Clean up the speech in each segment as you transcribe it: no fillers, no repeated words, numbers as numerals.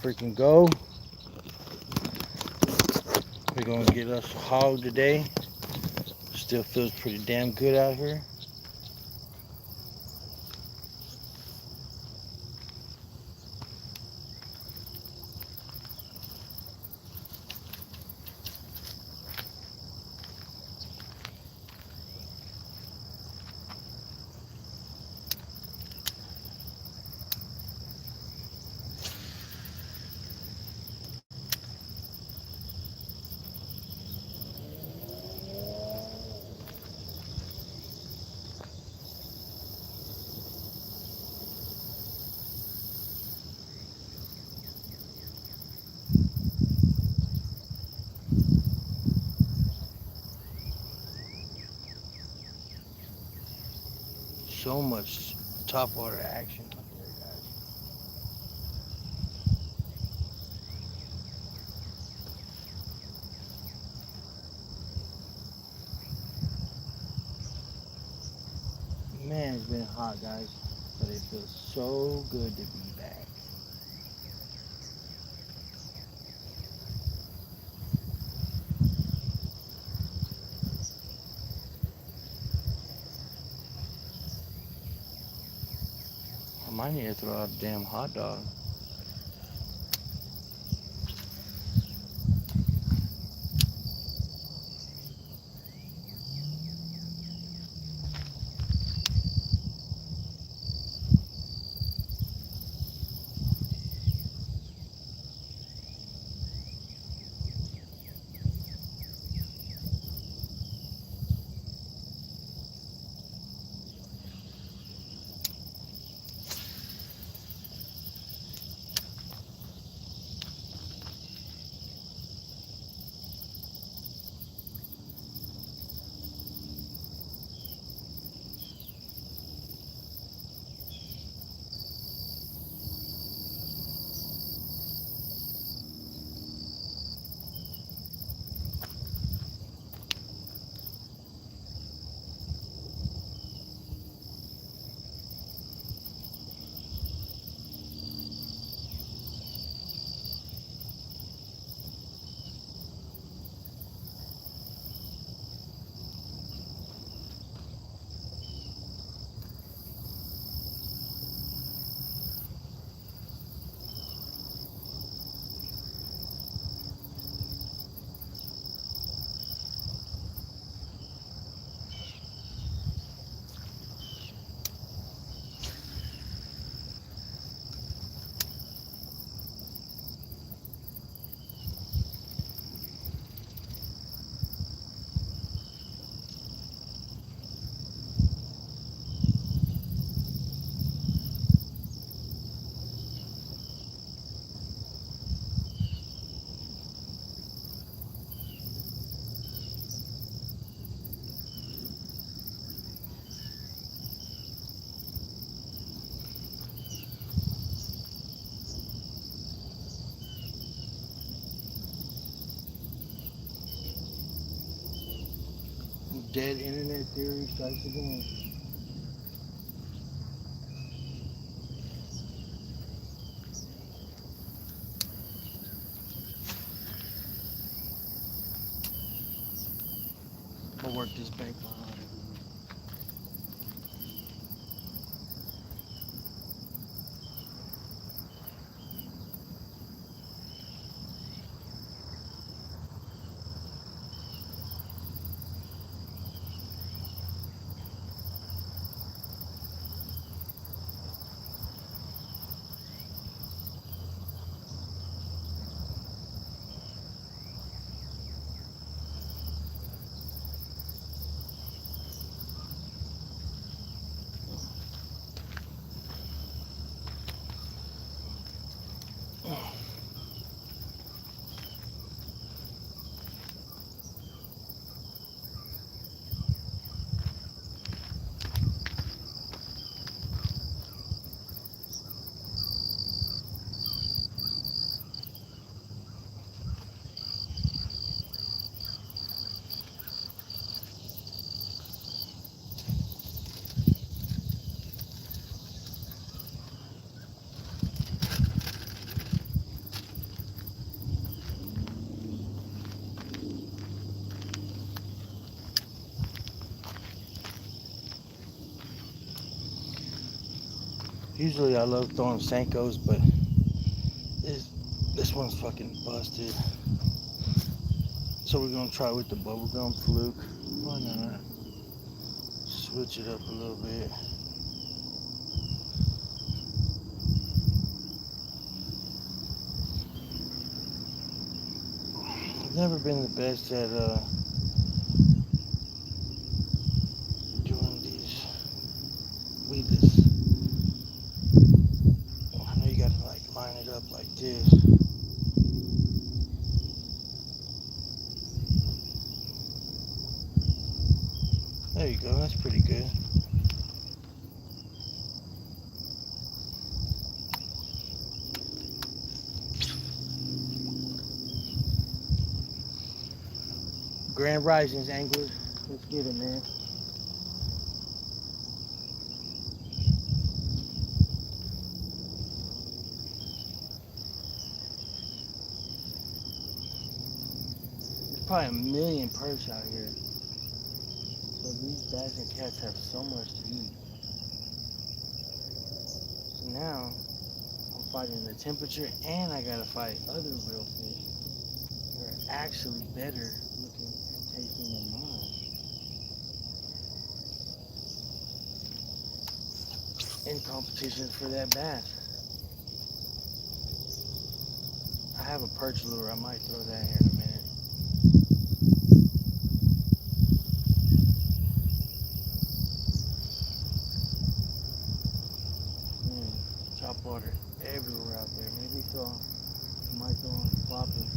freaking go. We're gonna get us a hog today. Still feels pretty damn good out here. So much top water action out there, guys. Man, it's been hot, guys, but it feels so good to be back. I might need to throw out a damn hot dog. Dead internet theory strikes again. I'll work this bank line. Usually I love throwing Senkos, but this one's fucking busted. So we're gonna try with the bubblegum fluke. Why not? Switch it up a little bit. I've never been the best at doing these weedless. I know you gotta like line it up like this. There you go, that's pretty good. Grand Risings anglers, let's get it, man. There's probably a million perch out here. So these bass and cats have so much to eat. So now I'm fighting the temperature and I gotta fight other real fish. They're actually better looking and tasting than mine. In competition for that bass. I have a perch lure, I might throw that here in a minute. Chop water everywhere out there. Maybe I might throw on popping.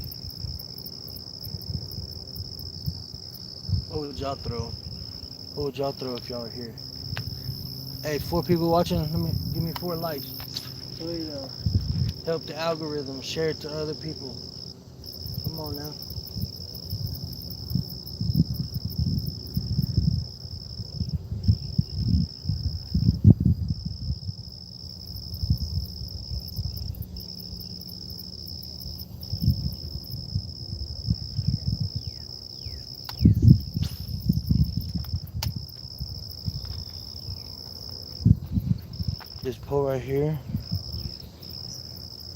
What would y'all throw? What would y'all throw if y'all were here? Hey, 4 people watching, give me 4 likes. So we help the algorithm, share it to other people. Come on now. This pole right here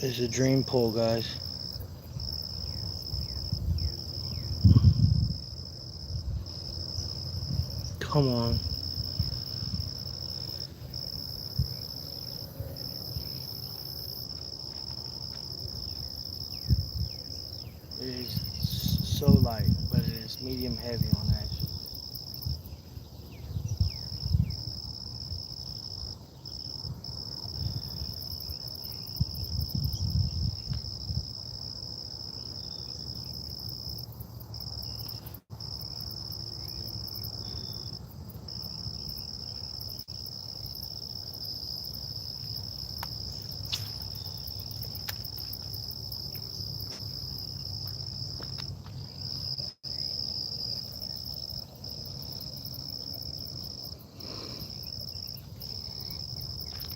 is a dream pole, guys. Come on. It is so light, but it is medium heavy on action.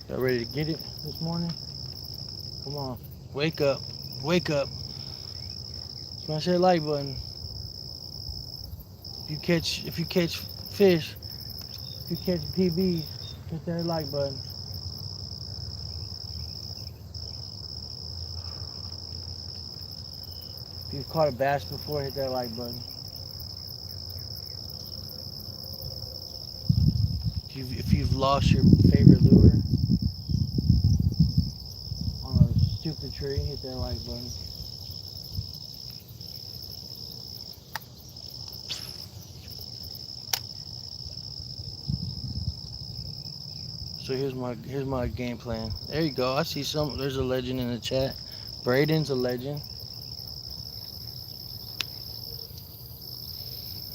Y'all ready to get it this morning? Come on, wake up, wake up. Smash that like button. If you catch fish, if you catch PB, hit that like button. If you've caught a bass before, hit that like button. If you've lost your favorite lure on a stupid tree, hit that like button. So here's my game plan. There you go. I see there's a legend in the chat. Braden's a legend.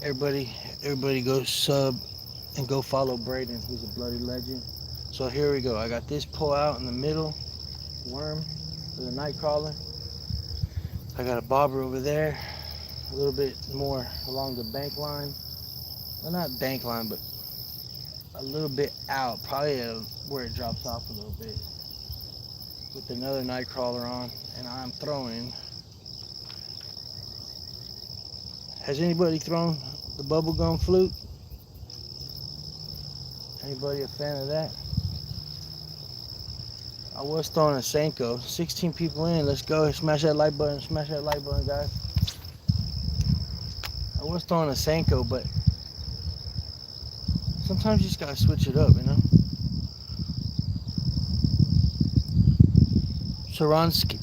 Everybody go sub and go follow Braden. He's a bloody legend. So here we go. I got this pull out in the middle, worm for the night crawler. I got a bobber over there, a little bit more along the bank line. Well, not bank line, but a little bit out, probably where it drops off a little bit, with another night crawler on, and I'm throwing. Has anybody thrown the bubblegum fluke? Anybody a fan of that? I was throwing a Senko. 16 people in. Let's go. Smash that like button. Smash that like button, guys. I was throwing a Senko, but sometimes you just gotta switch it up, you know? Saranske.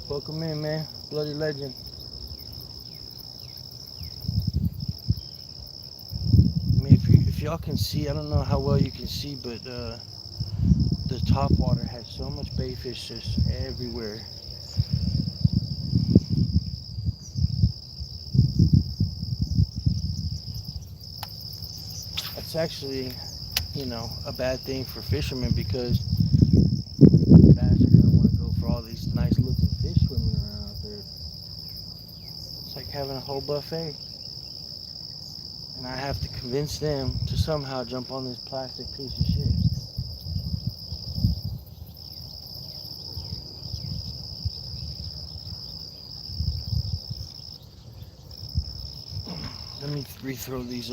Welcome in, man. Bloody legend. I mean, if y'all can see, I don't know how well you can see, but the top water has so much bayfish just everywhere. It's actually, you know, a bad thing for fishermen because bass are gonna want to go for all these nice looking fish swimming around out there. It's like having a whole buffet. And I have to convince them to somehow jump on this plastic piece of shit. Let me rethrow these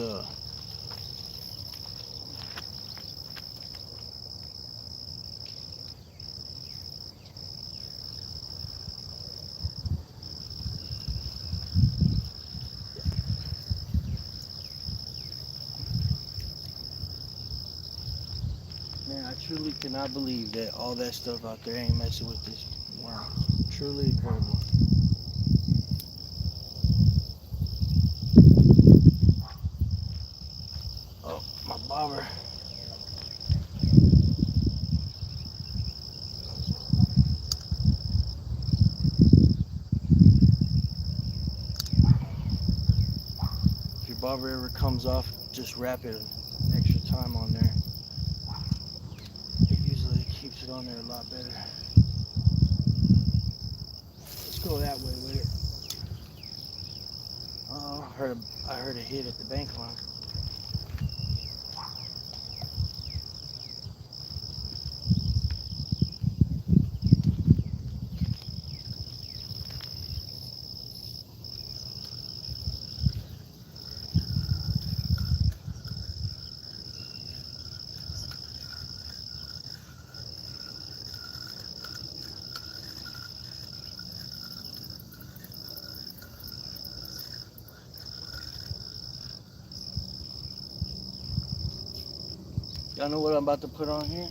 Man, I truly cannot believe that all that stuff out there ain't messing with this worm. Truly incredible. Oh, my bobber. If your bobber ever comes off, just wrap it an extra time on there. It usually keeps it on there a lot better. Let's go that way with it. Oh, I heard a hit at the bank line. Y'all know what I'm about to put on here?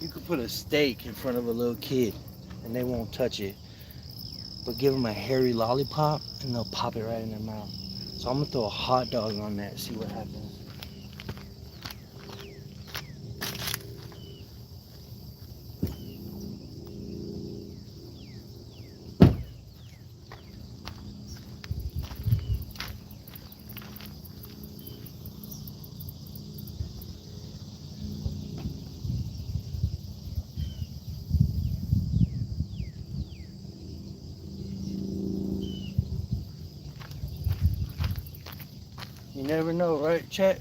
You could put a steak in front of a little kid and they won't touch it. But give them a hairy lollipop and they'll pop it right in their mouth. So I'm gonna throw a hot dog on that and see what happens. You never know, right, chat?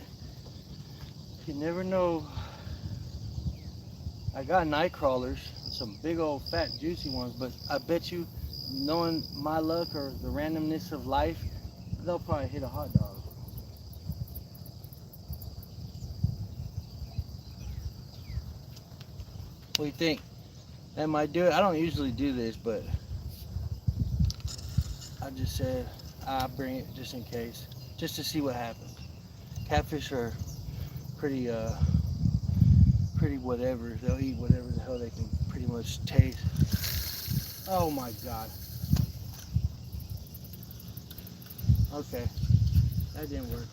You never know. I got night crawlers, some big old fat juicy ones, but I bet you, knowing my luck or the randomness of life, they'll probably hit a hot dog. What do you think? That might do it. I don't usually do this, but I just said I'll bring it just in case, just to see what happens. Catfish are pretty whatever. They'll eat whatever the hell they can pretty much taste. Oh my God. Okay, that didn't work.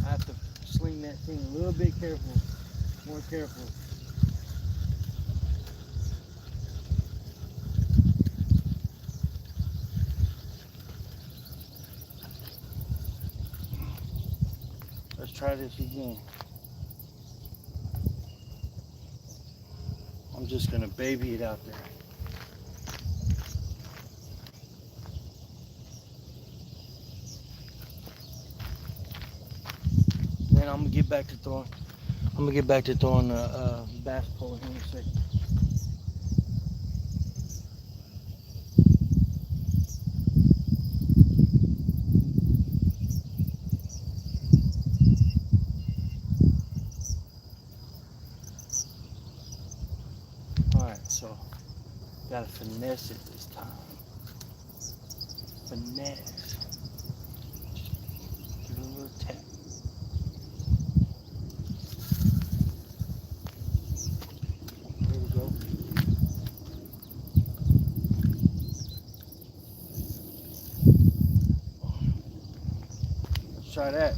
I have to sling that thing a little bit careful, more careful. Let's try this again. I'm just gonna baby it out there. Then I'm gonna get back to throwing. The bass pole here in a second. So gotta finesse it this time. Finesse. Give it a little tap. There we go. Let's try that.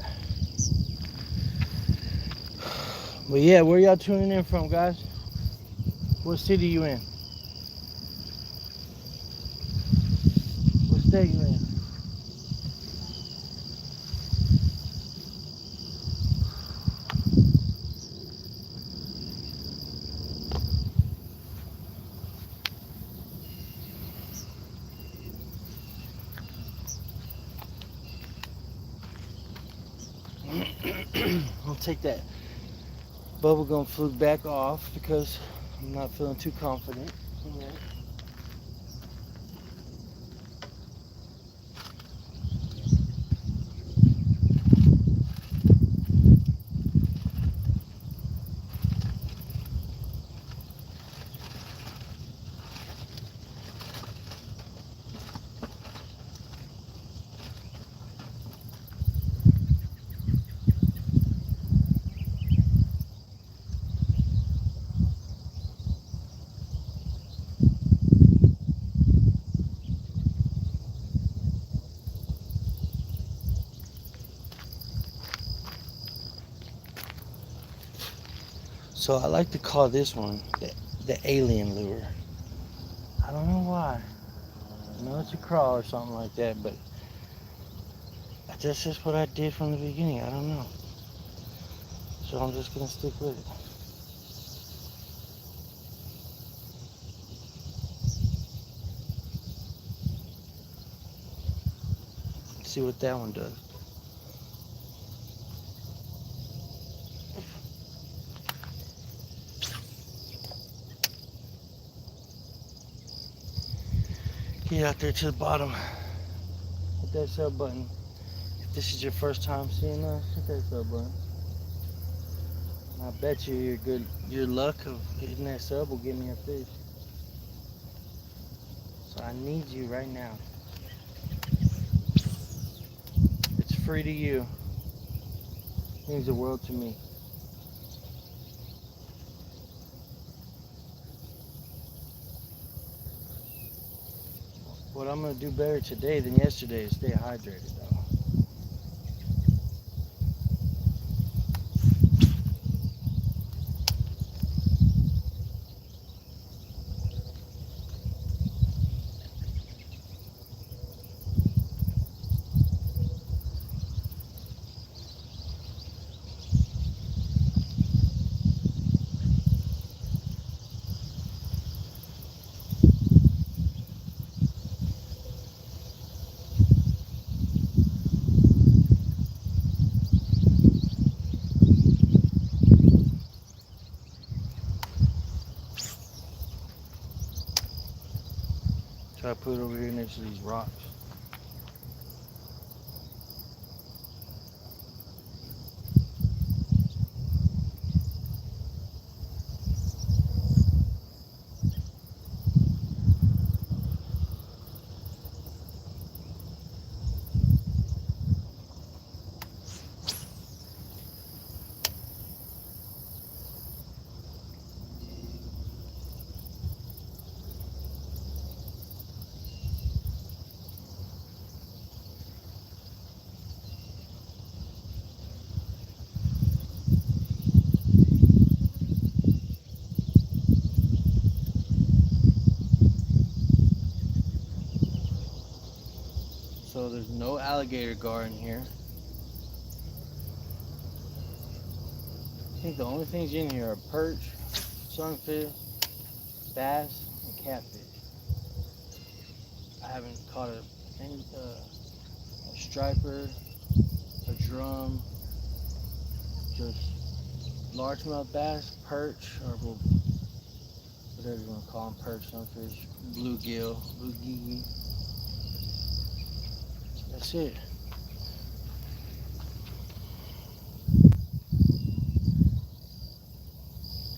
But yeah, where y'all tuning in from, guys? What city you in? What state you in? I'll take that bubblegum fluke back off because I'm not feeling too confident. All right. So I like to call this one the alien lure. I don't know why. I know it's a crawl or something like that, but that's just what I did from the beginning. I don't know. So I'm just gonna stick with it. See what that one does. Get out there to the bottom. Hit that sub button. If this is your first time seeing us, hit that sub button. I bet you your luck of hitting that sub will give me a fish. So I need you right now. It's free to you. It means the world to me. What I'm gonna do better today than yesterday is stay hydrated though. Try to put it over here next to these rocks. So there's no alligator gar in here. I think the only things in here are perch, sunfish, bass, and catfish. I haven't caught a striper, a drum, just largemouth bass, perch, or whatever you want to call them, perch, sunfish, bluegill, bluegill. That's it.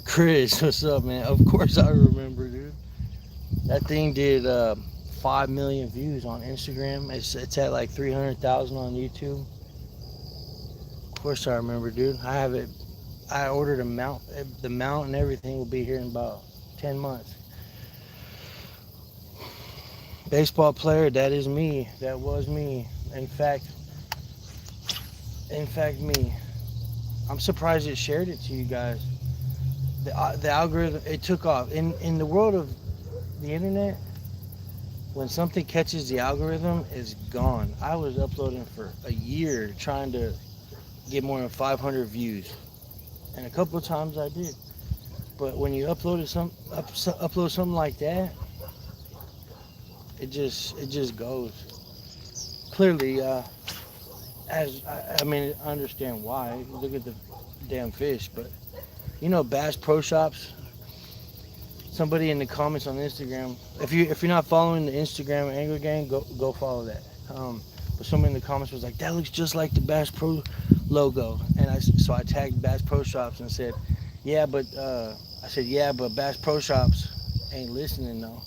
Chris, what's up, man? Of course I remember, dude. That thing did 5 million views on Instagram. It's at like 300,000 on YouTube. Of course I remember, dude. I have it. I ordered a mount. The mount and everything will be here in about 10 months. Baseball player, that is me. That was me. In fact, me. I'm surprised it shared it to you guys. The algorithm, it took off. In the world of the internet, when something catches the algorithm, it's gone. I was uploading for a year trying to get more than 500 views, and a couple of times I did. But when you upload something like that, it just goes. Clearly, I mean, I understand why. Look at the damn fish, but you know, Bass Pro Shops. Somebody in the comments on Instagram, if you're not following the Instagram Angler Gang, go follow that. But somebody in the comments was like, that looks just like the Bass Pro logo, and so I tagged Bass Pro Shops and said, yeah, but Bass Pro Shops ain't listening though.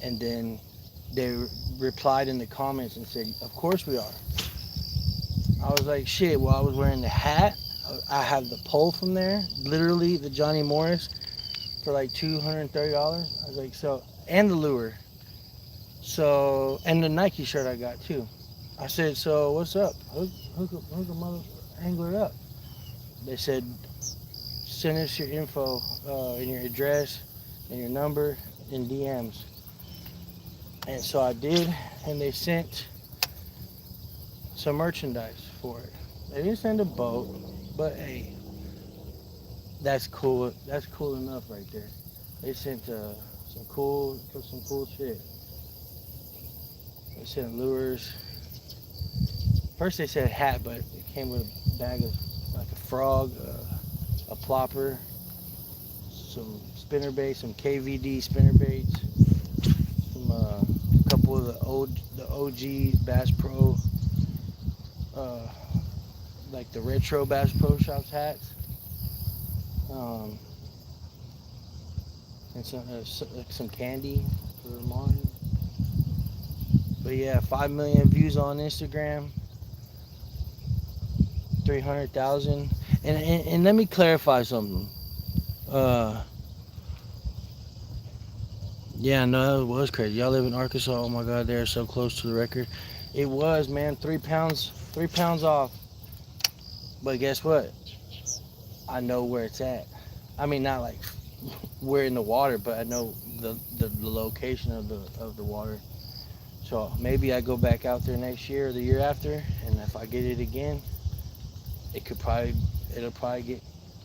And then they replied in the comments and said, of course we are. I was like, shit. Well, I was wearing the hat. I have the pole from there, literally the Johnny Morris, for like $230. I was like, so, and the lure. So, and the Nike shirt I got too. I said, so what's up? Hook a mother angler up. They said, send us your info and your address and your number in DMs. And so I did, and they sent some merchandise for it. They didn't send a boat, but hey, that's cool. That's cool enough right there. They sent some cool shit. They sent lures. First they said hat, but it came with a bag of like a frog, a plopper, some spinner baits, some KVD spinner baits, some a couple of the OG Bass Pro, like the retro Bass Pro Shops hats, and some candy for the morning. But yeah, 5 million views on Instagram, 300,000. And let me clarify something. Yeah, no, it was crazy. Y'all live in Arkansas. Oh my God, they're so close to the record. It was, man, 3 pounds off. But guess what? I know where it's at. I mean, not like we're in the water, but I know the location of the water. So maybe I go back out there next year or the year after, and if I get it again, it'll probably get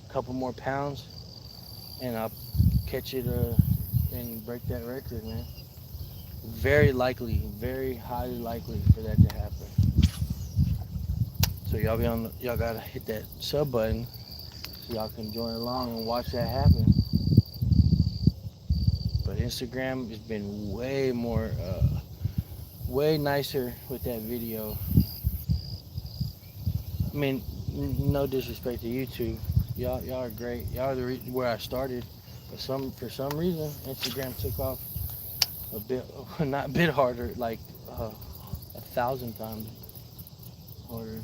a couple more pounds, and I'll catch it and break that record, man. Very likely, very highly likely for that to happen. So y'all gotta hit that sub button so y'all can join along and watch that happen. But Instagram has been way nicer with that video. I mean, no disrespect to YouTube, y'all are great. Y'all are where I started, but for some reason Instagram took off a bit, not a bit harder, like 1,000 times harder.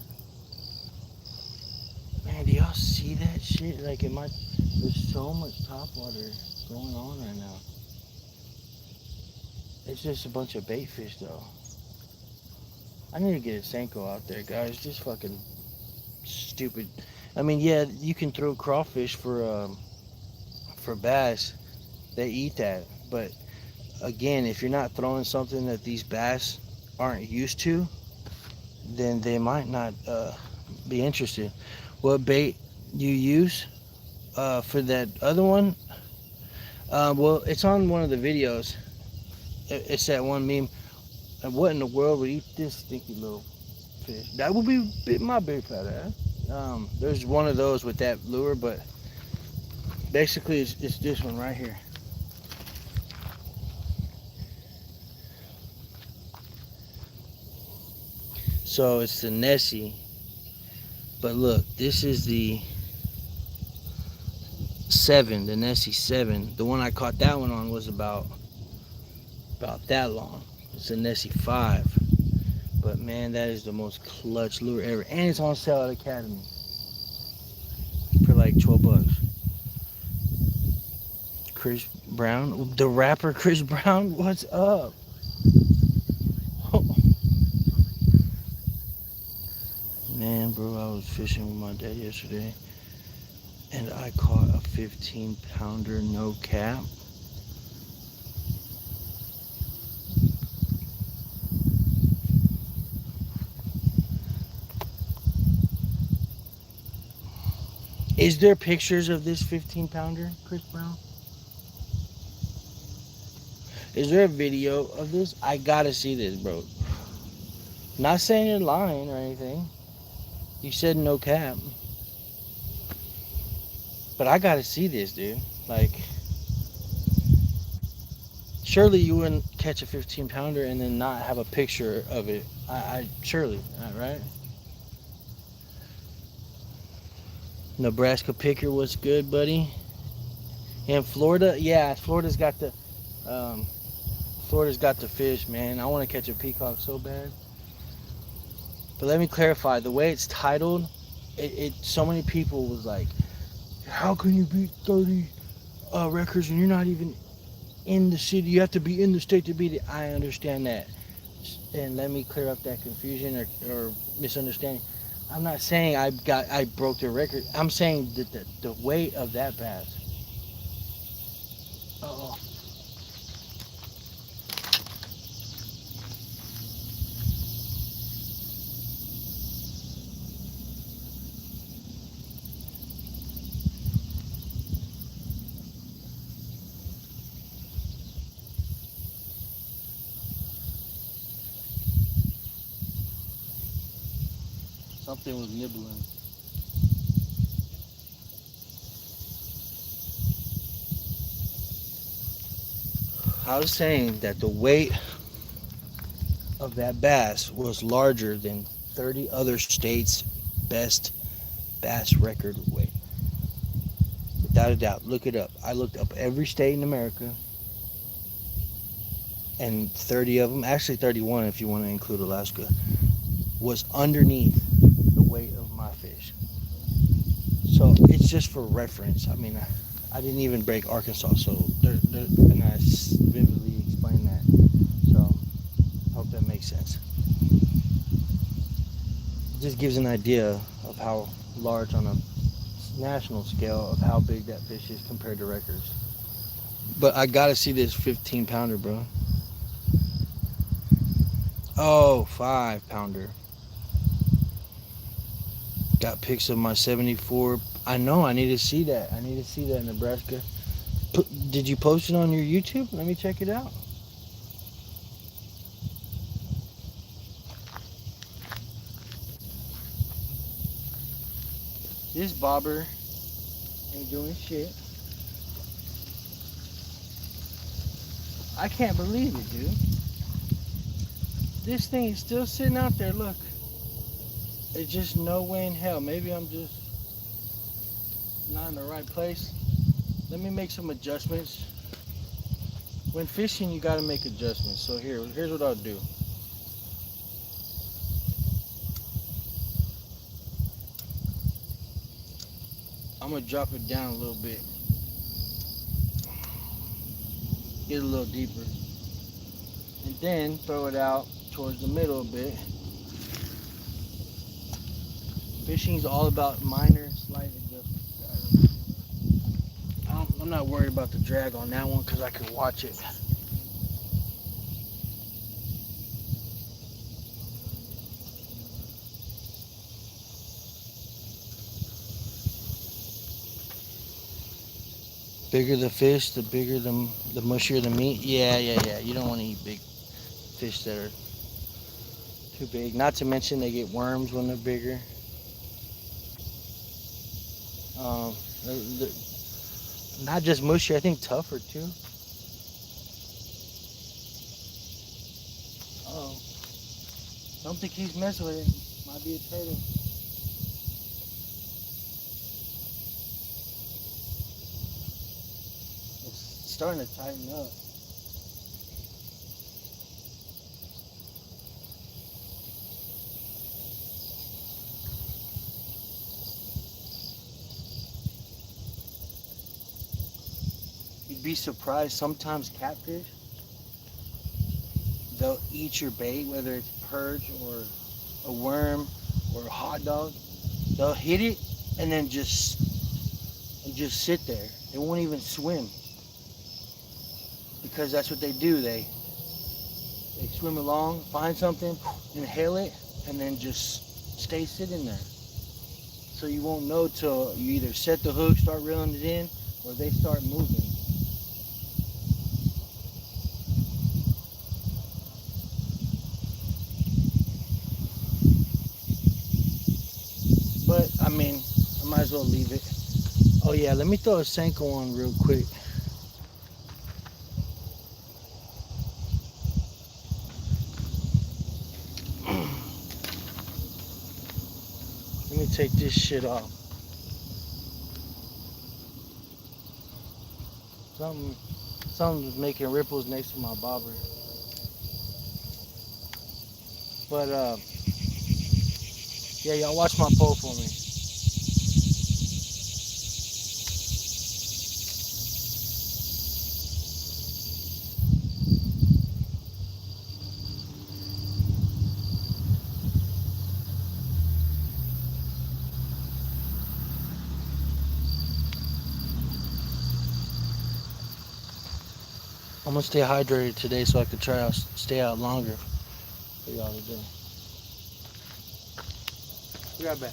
Man, do y'all see that shit? Like, there's so much topwater going on right now. It's just a bunch of bait fish though. I need to get a Senko out there, guys. Just fucking stupid. I mean, yeah, you can throw crawfish for bass. They eat that, but again, if you're not throwing something that these bass aren't used to, then they might not be interested. What bait you use for that other one? Well, it's on one of the videos. It's that one meme. What in the world would eat this stinky little fish? That would be my big fat ass. There's one of those with that lure, but basically it's this one right here. So it's the Nessie, but look, this is the 7, the Nessie 7. The one I caught that one on was about that long. It's a Nessie 5. But man, that is the most clutch lure ever. And it's on sale at Academy for like 12 bucks. Chris Brown, the rapper Chris Brown, what's up? Man, bro, I was fishing with my dad yesterday and I caught a 15-pounder, no cap. Is there pictures of this 15-pounder, Chris Brown? Is there a video of this? I gotta see this, bro. Not saying you're lying or anything. You said no cap. But I gotta see this, dude. Like, surely you wouldn't catch a 15-pounder and then not have a picture of it. Surely, right? Nebraska picker was good, buddy. And Florida, yeah, Florida's got the fish, man. I want to catch a peacock so bad. But let me clarify, the way it's titled, so many people was like, how can you beat 30 records and you're not even in the city? You have to be in the state to beat it. I understand that. And let me clear up that confusion or misunderstanding. I'm not saying I broke the record. I'm saying that the weight of that bass. Uh-oh. Something was nibbling. I was saying that the weight of that bass was larger than 30 other states' best bass record weight. Without a doubt. Look it up. I looked up every state in America, and 30 of them, actually 31 if you want to include Alaska, was underneath the weight of my fish. So it's just for reference. I mean, I didn't even break Arkansas, so and I vividly explained that. So I hope that makes sense. It just gives an idea of how large on a national scale of how big that fish is compared to records. But I gotta see this 15-pounder, bro. Oh, 5-pounder. Got pics of my 74. I know, I need to see that. I need to see that in Nebraska. Did you post it on your YouTube? Let me check it out. This bobber ain't doing shit. I can't believe it, dude. This thing is still sitting out there, look. It's just no way in hell. Maybe I'm just not in the right place. Let me make some adjustments. When fishing, you gotta make adjustments. So here's what I'll do. I'm gonna drop it down a little bit. Get a little deeper. And then throw it out towards the middle a bit. Fishing is all about minor, slight adjustments, guys. I'm not worried about the drag on that one because I can watch it. Bigger the fish, the bigger the mushier the meat. Yeah. You don't want to eat big fish that are too big. Not to mention they get worms when they're bigger. Not just mushy, I think tougher too. Oh, don't think he's messing with it. Might be a turtle. starting to tighten up. You'd be surprised, sometimes catfish, they'll eat your bait, whether it's perch or a worm or a hot dog. They'll hit it and then just sit there. They won't even swim, because that's what they do. They swim along, find something, inhale it, and then just stay sitting there. So you won't know till you either set the hook, start reeling it in, or they start moving. But I mean, I might as well leave it. Oh yeah, let me throw a Senko on real quick. Let me take this shit off. Something's making ripples next to my bobber. But yeah, y'all watch my pole for me. I'm gonna stay hydrated today so I can try to stay out longer for y'all today. Be right back.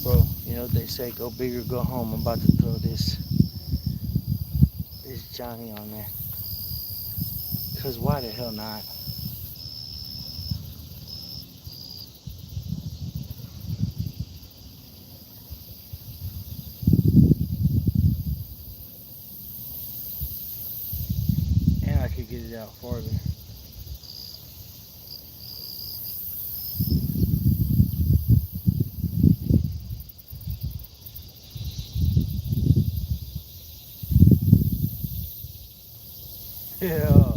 Bro, you know what they say, go big or go home. I'm about to throw this Johnny on there. Cause why the hell not? And I could get it out farther. Yeah,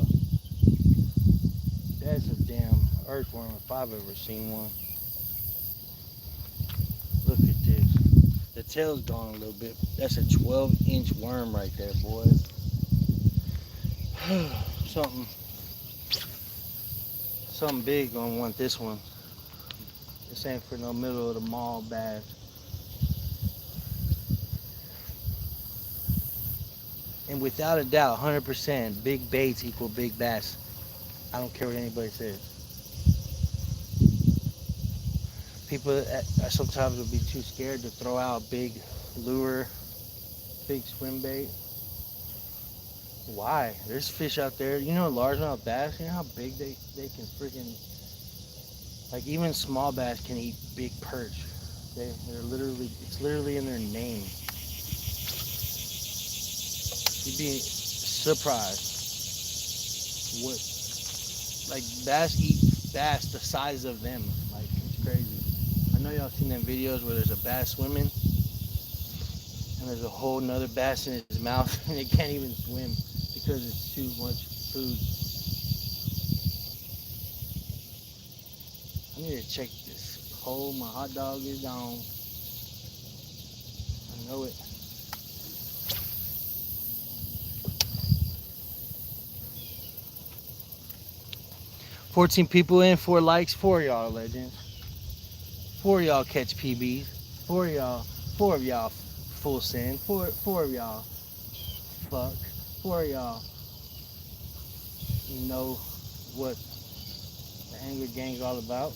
that's a damn earthworm if I've ever seen one. Look at this. The tail's gone a little bit. That's a 12-inch worm right there, boys. something something big gonna want this one. This ain't for no middle of the mall bass. And without a doubt, 100%, big baits equal big bass. I don't care what anybody says. People sometimes will be too scared to throw out big lure, big swim bait. Why? There's fish out there. You know, largemouth bass, you know how big they can freaking, like even small bass can eat big perch. They're literally, it's literally in their name. You'd be surprised what, like bass eat bass the size of them. Like, it's crazy. I know y'all seen them videos where there's a bass swimming and there's a whole nother bass in his mouth and it can't even swim because it's too much food. I need to check this hole. My hot dog is gone. I know it. "14 people in, 4 likes, 4 y'all legends. 4 y'all catch PBs. 4 of y'all full send. 4 of y'all fuck for y'all. You know what the Angler Gang's all about.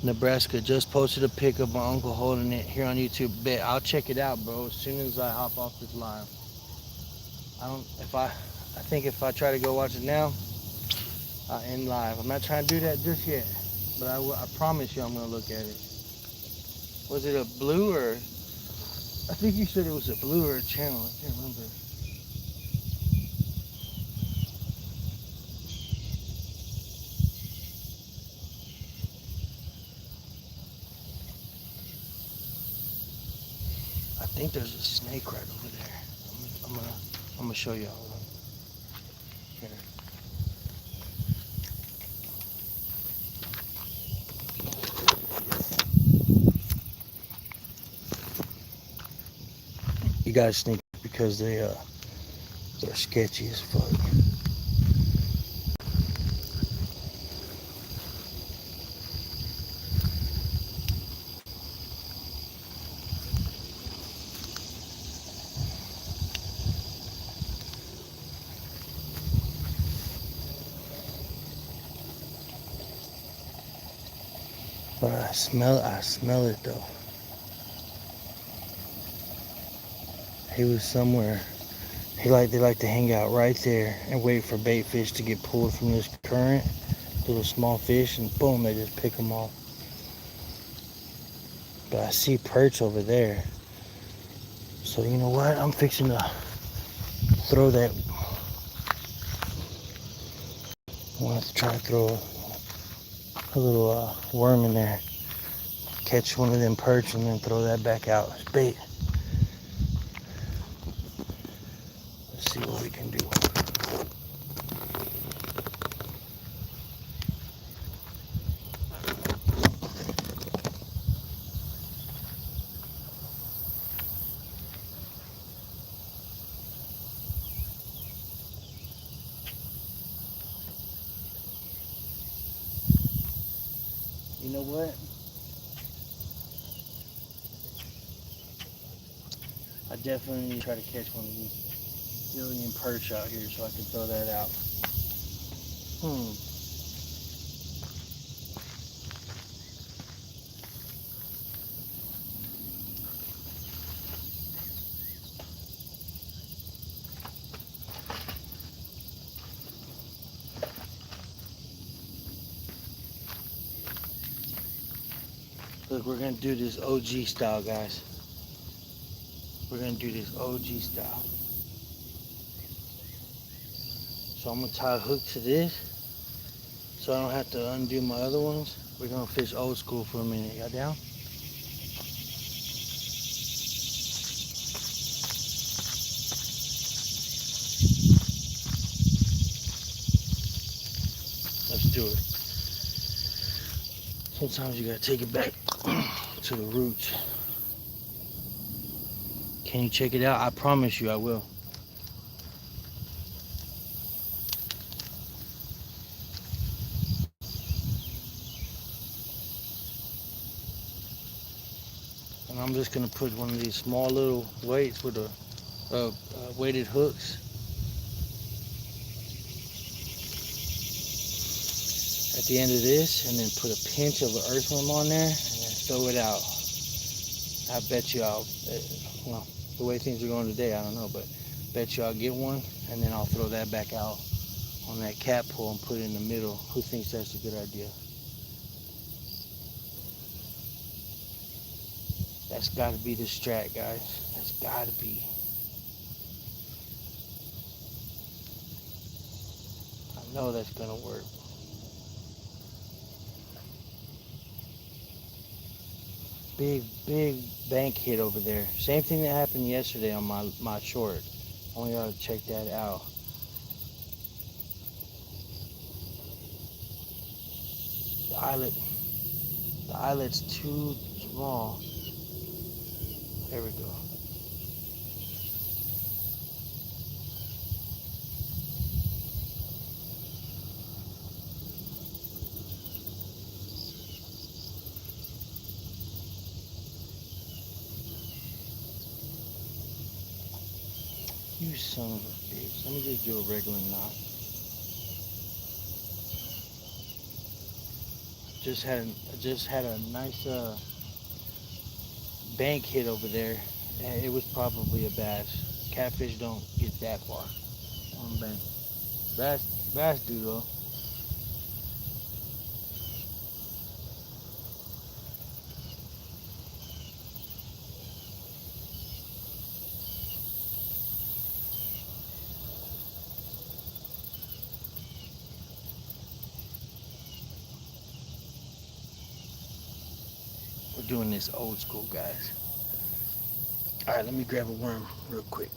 Nebraska just posted a pic of my uncle holding it here on YouTube. Bet I'll check it out, bro, as soon as I hop off this live. I think if I try to go watch it now, I'll end live. I'm not trying to do that just yet, but I promise you I'm gonna look at it. Was it a blue or? I think you said it was a blue or a channel. I can't remember. I think there's a snake right over there. I'm gonna show y'all. Here. You guys sneak because they're sketchy as fuck. But I smell it though. He was somewhere. They like to hang out right there and wait for bait fish to get pulled from this current, little small fish, and boom, they just pick them off. But I see perch over there. So you know what? I'm fixing to throw that. I want to try to throw a little worm in there. Catch one of them perch and then throw that back out as bait. Let's see what we can do. You know what? I definitely need to try to catch one of these billion perch out here so I can throw that out. Look, we're gonna do this OG style, guys. We're gonna do this OG style. So I'm gonna tie a hook to this so I don't have to undo my other ones. We're gonna fish old school for a minute. Y'all down? Let's do it. Sometimes you gotta take it back to the roots. Can you check it out? I promise you I will. And I'm just gonna put one of these small little weights with a weighted hooks at the end of this, and then put a pinch of an earthworm on there, and then throw it out. I bet you well, the way things are going today, I don't know, but bet you I'll get one, and then I'll throw that back out on that cat pole and put it in the middle. Who thinks that's a good idea? That's got to be the strat, guys. That's got to be. I know that's going to work. Big bank hit over there. Same thing that happened yesterday on my short. I want y'all to check that out. The eyelet's too small. There we go. son of a bitch. Let me just do a regular knot. Just had a nice bank hit over there. And it was probably a bass. Catfish don't get that far on bank. Bass do though. We're doing this old school, guys. All right, let me grab a worm real quick.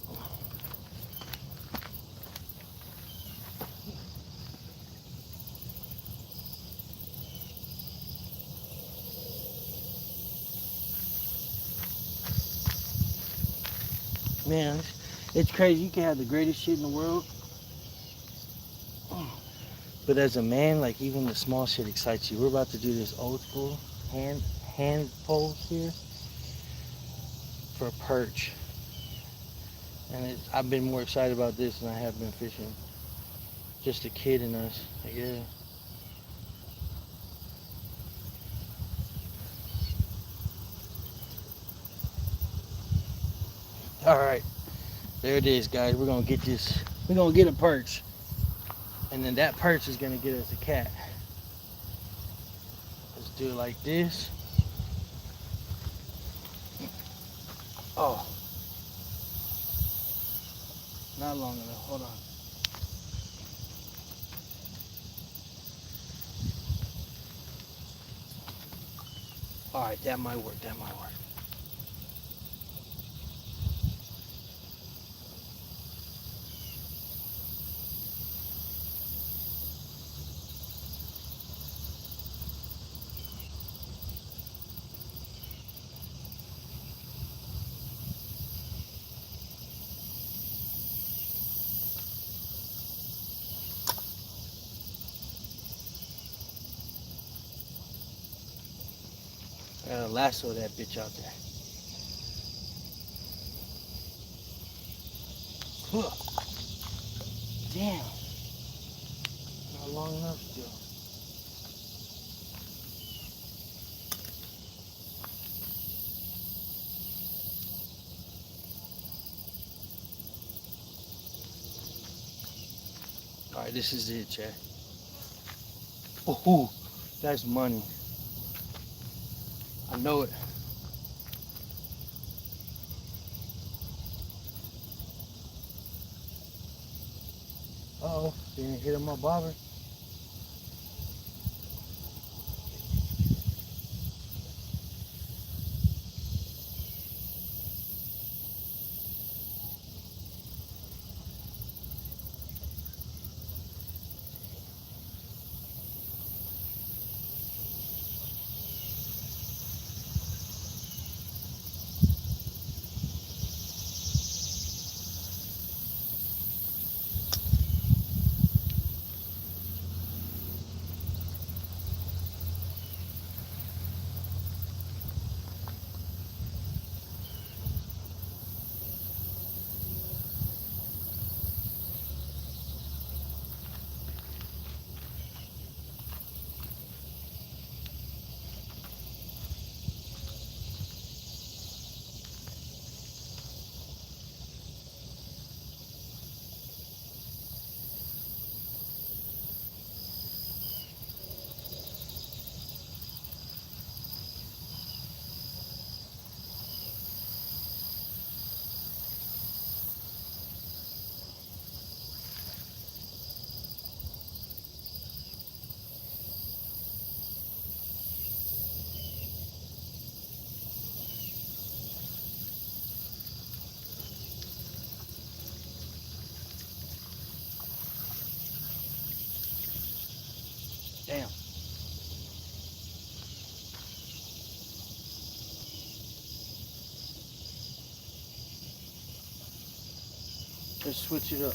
Man, it's crazy. You can have the greatest shit in the world, but as a man, like even the small shit excites you. We're about to do this old school hand pole here for a perch, and I've been more excited about this than I have been fishing. Just a kid in us, yeah. All right, there it is, guys. We're gonna get this. We're gonna get a perch, and then that perch is gonna get us a cat. Let's do it like this. Oh, not long enough. Hold on. All right, that might work. That might work. I gotta lasso that bitch out there. Damn. Not long enough still. Alright, this is it, chat. Ooh, that's money. I know it. Uh-oh, didn't hit him my bobber. Damn. Let's switch it up.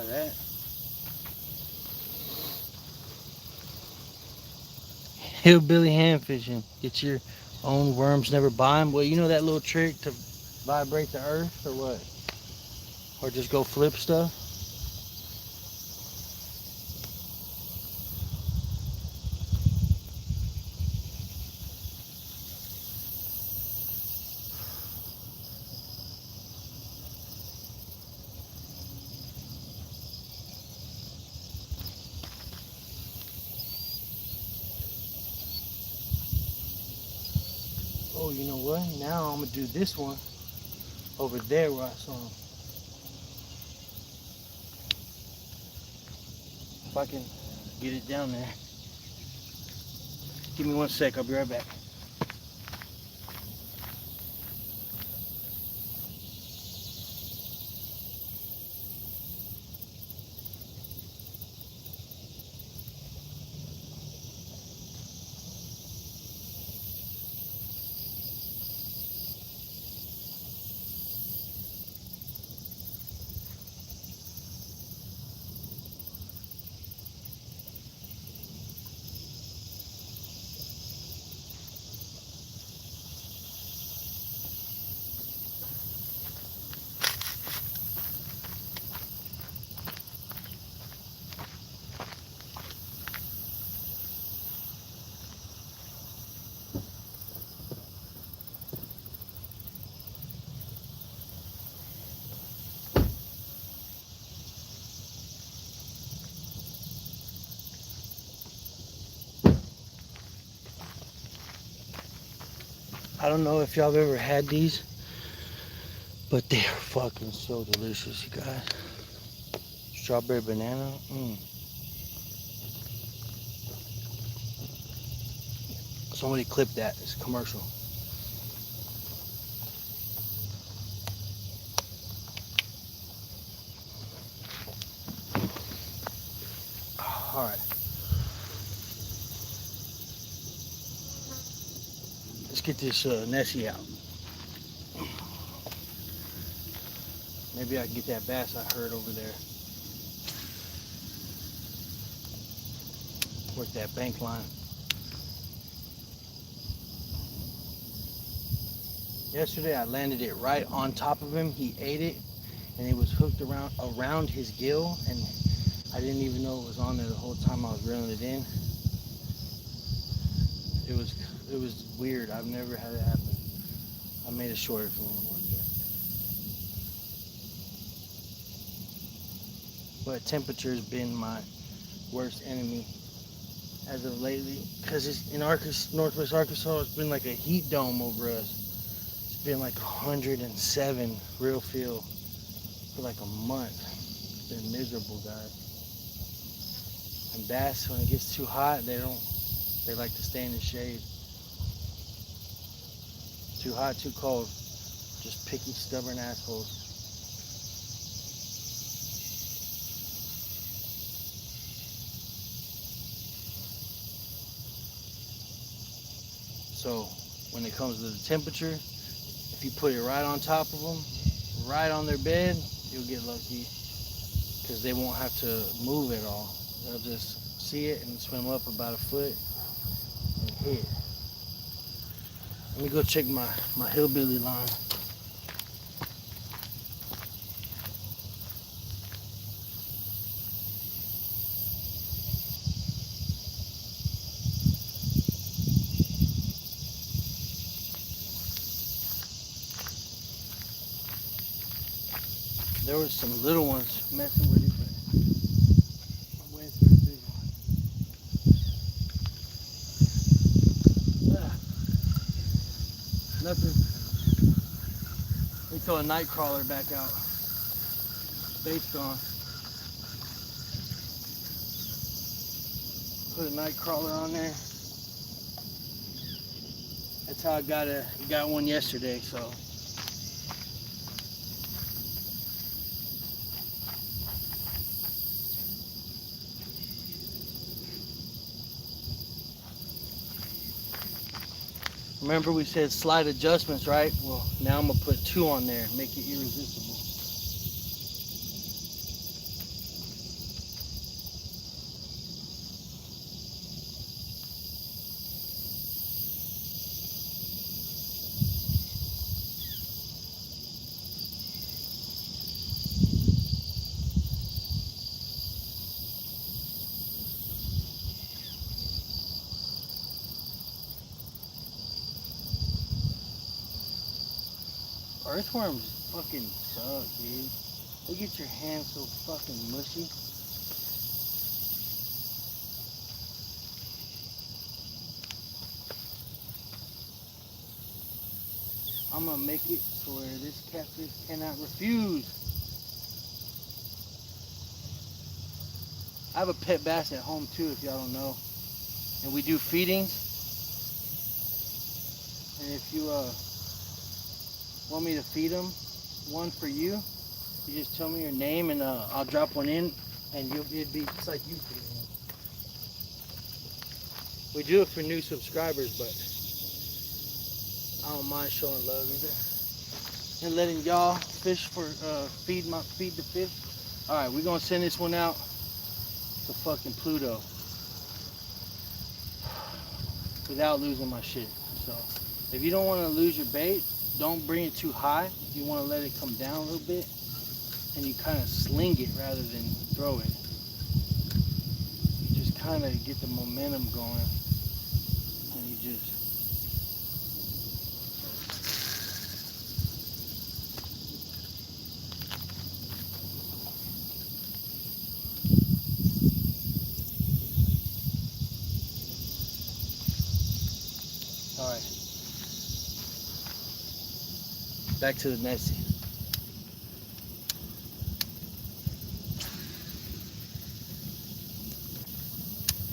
that. Hillbilly hand fishing. Get your own worms, never buy them. Well, you know that little trick to vibrate the earth or what? Or just go flip stuff? Oh, you know what? Now I'm gonna do this one over there where I saw him. If I can get it down there. Give me 1 sec, I'll be right back. I don't know if y'all have ever had these, but they are fucking so delicious, you guys. Strawberry banana. Somebody clip that. It's a commercial. All right. Let's get this Nessie out. Maybe I can get that bass I heard over there. Work that bank line. Yesterday I landed it right on top of him. He ate it and it was hooked around his gill, and I didn't even know it was on there the whole time I was reeling it in. It was weird. I've never had it happen. I made a short if you want to watch it. But temperature's been my worst enemy as of lately, because it's in Northwest Arkansas. It's been like a heat dome over us. It's been like 107 real feel for like a month. It's been miserable, guys. And bass, when it gets too hot, they like to stay in the shade. Too hot, too cold. Just picky, stubborn assholes. So when it comes to the temperature, if you put it right on top of them, right on their bed, you'll get lucky, because they won't have to move at all. They'll just see it and swim up about a foot and hit. Let me go check my hillbilly line. There was some little ones messing with it, but I'm waiting for the big one. Nothing. Let me throw a night crawler back out. Bait's gone. Put a night crawler on there. That's how I got one yesterday, so. Remember we said slight adjustments, right? Well, now I'm gonna put 2 on there, make it irresistible. Earthworms fucking suck, dude. Look at your hands so fucking mushy. I'm gonna make it to where this catfish cannot refuse. I have a pet bass at home too, if y'all don't know. And we do feedings. And if you want me to feed them one for you, you just tell me your name and I'll drop one in, and it'd be just like you feeding them. We do it for new subscribers, but I don't mind showing love either. And letting y'all fish for feed the fish. All right, we're gonna send this one out to fucking Pluto without losing my shit. So if you don't want to lose your bait, don't bring it too high. You want to let it come down a little bit, and you kind of sling it rather than throw it. You just kind of get the momentum going, and you just. All right. Back to the nesting.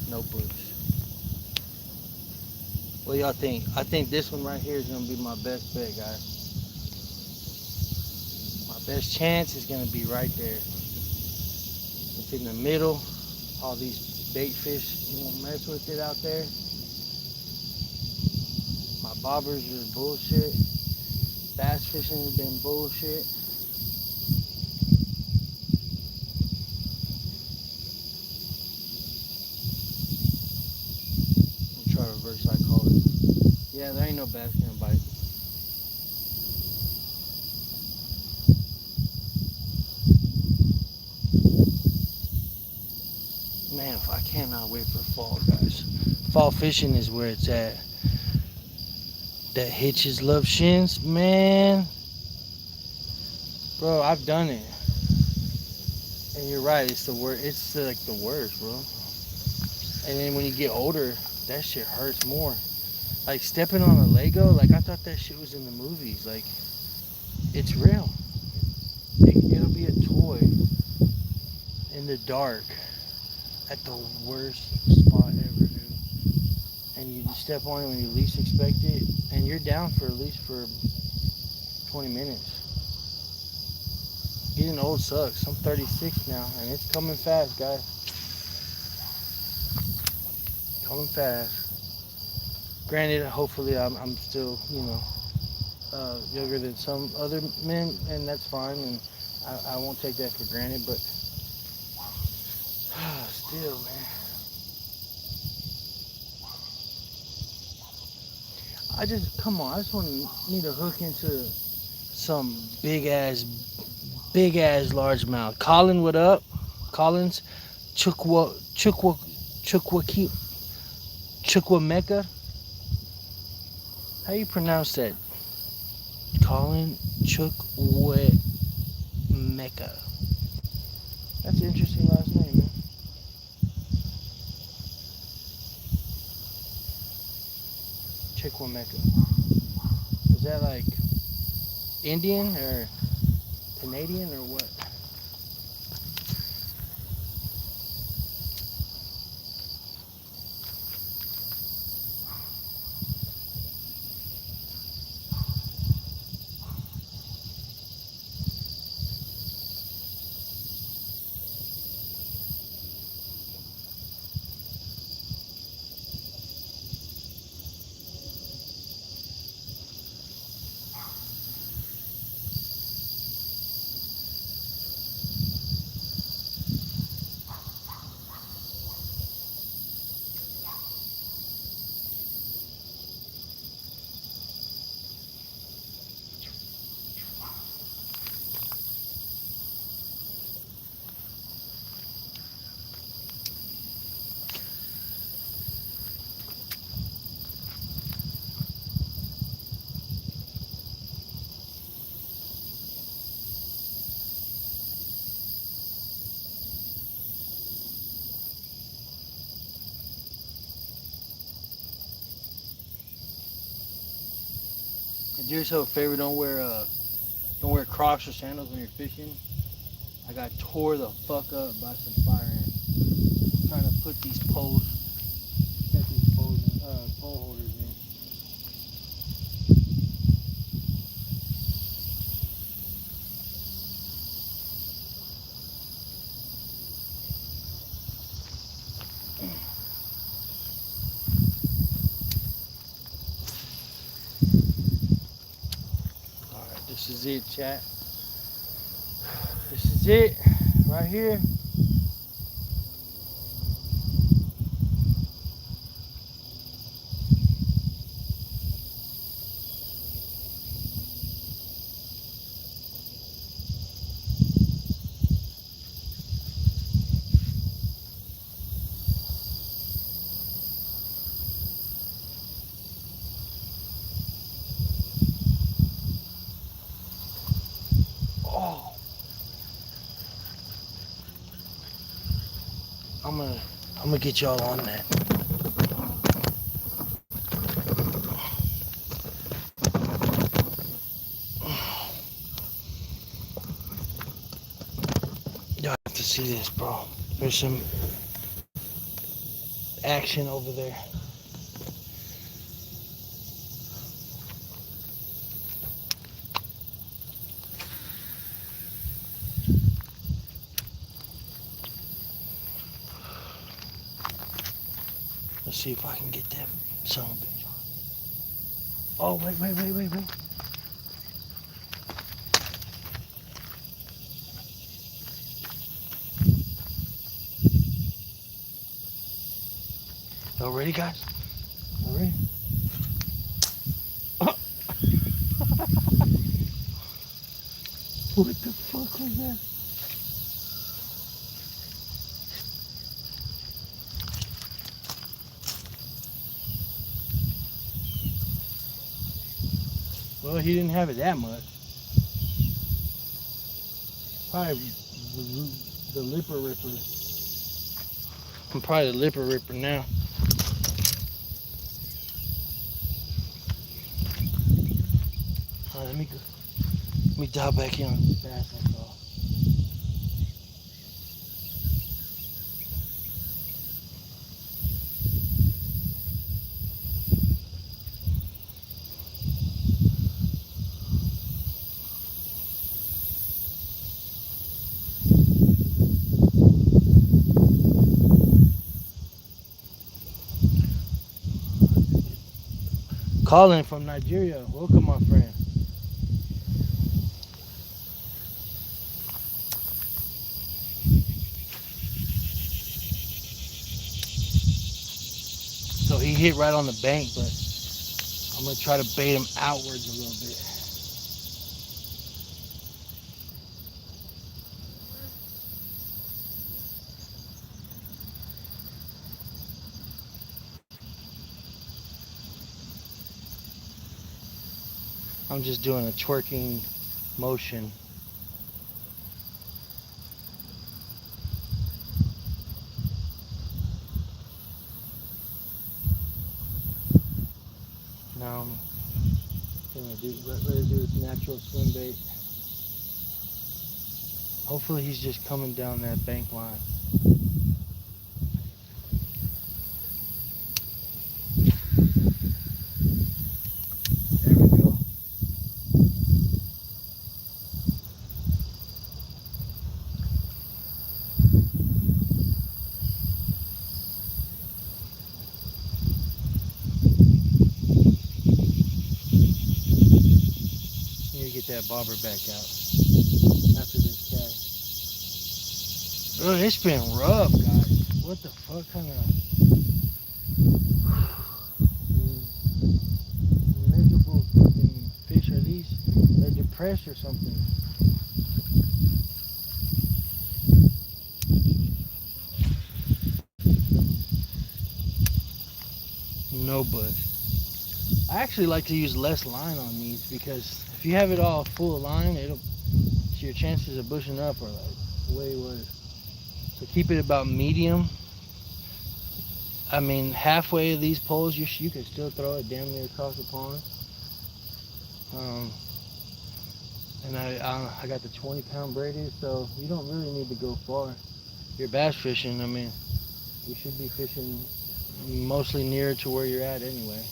No bush. What do y'all think? I think this one right here is gonna be my best bet, guys. My best chance is gonna be right there. It's in the middle. All these bait fish, you won't mess with it out there. My bobbers are bullshit. Bass fishing has been bullshit. I'll try reverse psychology. Yeah, there ain't no bass gonna bite. Man, I cannot wait for fall, guys. Fall fishing is where it's at. That hitches love shins, man. Bro, I've done it. And you're right, it's the worst. It's like the worst, bro. And then when you get older, that shit hurts more. Like stepping on a Lego, like I thought that shit was in the movies. Like, it's real. It'll be a toy in the dark at the worst spot ever, dude. And you step on it when you least expect it, and you're down for at least for 20 minutes. Getting old sucks. I'm 36 now, and it's coming fast, guys. Coming fast. Granted, hopefully I'm still, younger than some other men, and that's fine, and I won't take that for granted, but still, man. Come on, I just need to hook into some big ass largemouth. Colin, what up? Collins, Chukwameka. How you pronounce that? Colin Chukwameka. That's an interesting last name, man. Chukwameka. Is that like Indian or Canadian or what? Do yourself a favor. Don't wear Crocs or sandals when you're fishing. I got tore the fuck up by some fire ants trying to put these poles, set these poles, pole holders in. All right, this is it, chat. This is it, right here. Oh, I'm gonna get y'all on that. Y'all have to see this, bro. There's some action over there. Let's see if I can get that son of a bitch on. Oh, wait. Y'all ready, guys? Y'all ready? What the fuck was that? Well, he didn't have it that much. Probably the lipper ripper. I'm probably the lipper ripper now. Alright, let me dial back in on this bass I saw. Calling from Nigeria. Welcome, my friend. So he hit right on the bank, but I'm gonna try to bait him outwards a little bit. I'm just doing a twerking motion. Now I'm gonna let it do its natural swim bait. Hopefully he's just coming down that bank line. There we go. Need to get that bobber back out after this cast. Oh, it's been rough, guys. What the fuck kind of miserable fucking fish are these? They're depressed or something. No buzz. I actually like to use less line on these because if you have it all full of line, your chances of bushing up are like way worse. So keep it about medium. I mean, halfway of these poles, you could still throw it damn near across the pond. Um, and I got the 20-pound braided, so you don't really need to go far. You're bass fishing. I mean, you should be fishing mostly near to where you're at anyway.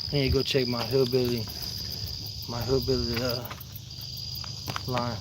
I need to go check my hillbilly line.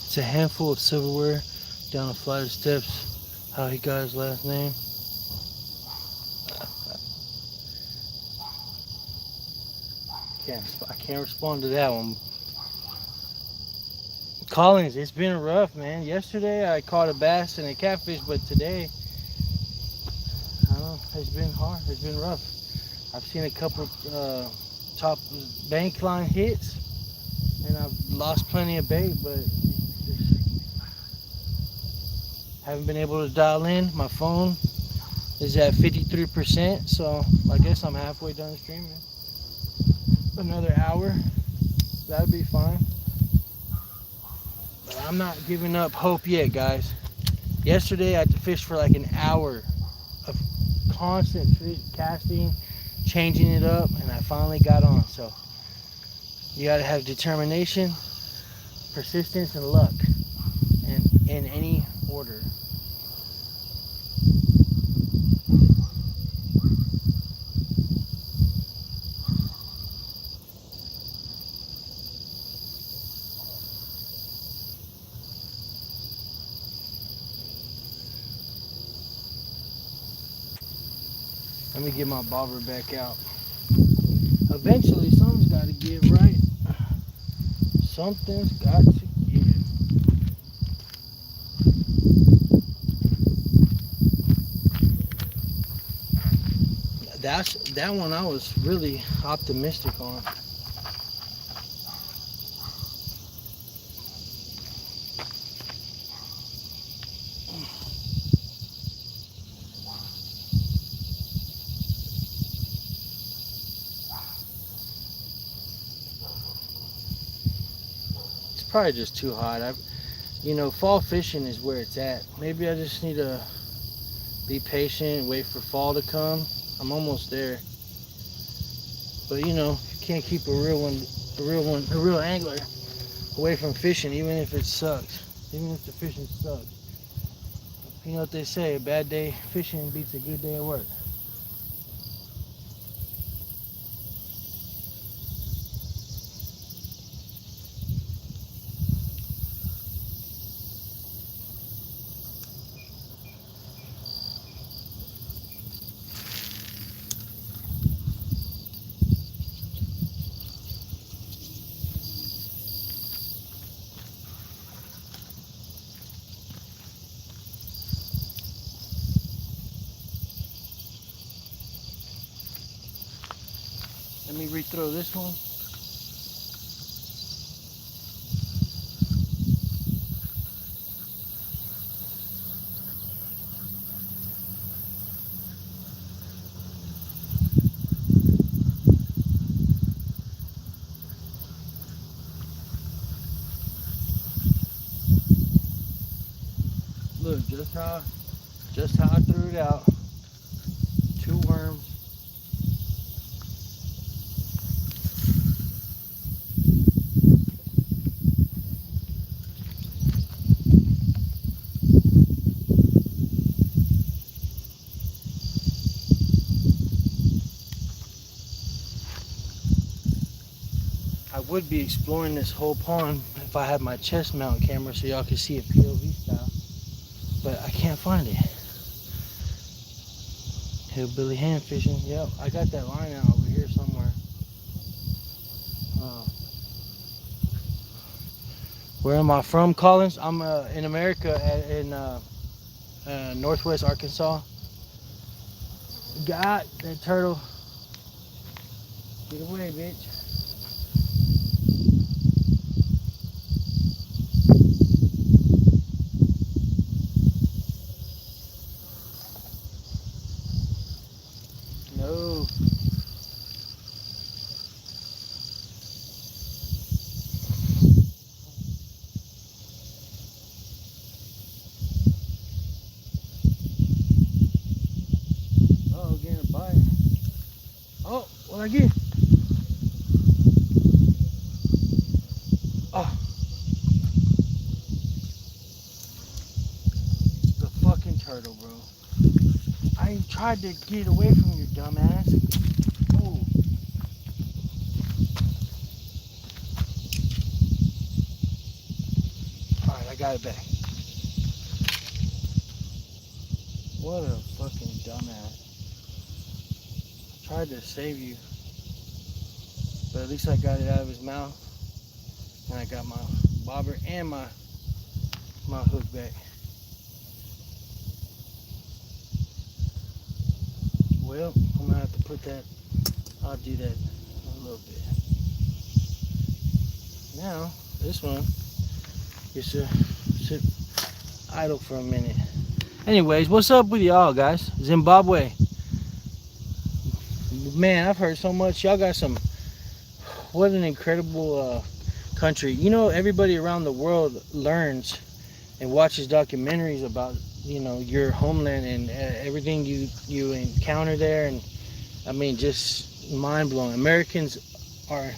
It's a handful of silverware down a flight of steps. How he got his last name? I can't respond to that one. Collins, it's been rough, man. Yesterday I caught a bass and a catfish, but today, I don't know, it's been hard. It's been rough. I've seen a couple top bank line hits, and I've lost plenty of bait, but haven't been able to dial in. My phone is at 53%, so I guess I'm halfway done streaming. Another hour, that'll be fine. But I'm not giving up hope yet, guys. Yesterday I had to fish for like an hour of constant casting, changing it up, and I finally got on. So you gotta have determination, persistence, and luck, and in any order. Let me get my bobber back out. Eventually, something's got to give, right? Something's got to give. That one I was really optimistic on. It's probably just too hot. Fall fishing is where it's at. Maybe I just need to be patient, wait for fall to come. I'm almost there. But you can't keep a real angler away from fishing, even if it sucks. Even if the fishing sucks. You know what they say, a bad day fishing beats a good day at work. me rethrow this one. Look, just how I threw it out. 2 worms. I would be exploring this whole pond if I had my chest mount camera so y'all could see it POV style, but I can't find it. Hillbilly hand fishing. Yep, I got that line out over here somewhere. Where am I from, Collins? I'm in America, in Northwest Arkansas. Got that turtle. Get away, bitch. No. Oh, getting a bite. Oh, what I get? Oh. The fucking turtle, bro. I tried to get away from your dumbass. Oh. Alright, I got it back. What a fucking dumbass. I tried to save you, but at least I got it out of his mouth. And I got my bobber and my hook back. Well, I'm gonna have to put that, I'll do that in a little bit. Now, this one gets to sit idle for a minute. Anyways, what's up with y'all, guys? Zimbabwe. Man, I've heard so much. Y'all got some, what an incredible country. You know, everybody around the world learns and watches documentaries about, you know, your homeland and everything you encounter there. And I mean, just mind-blowing. Americans are,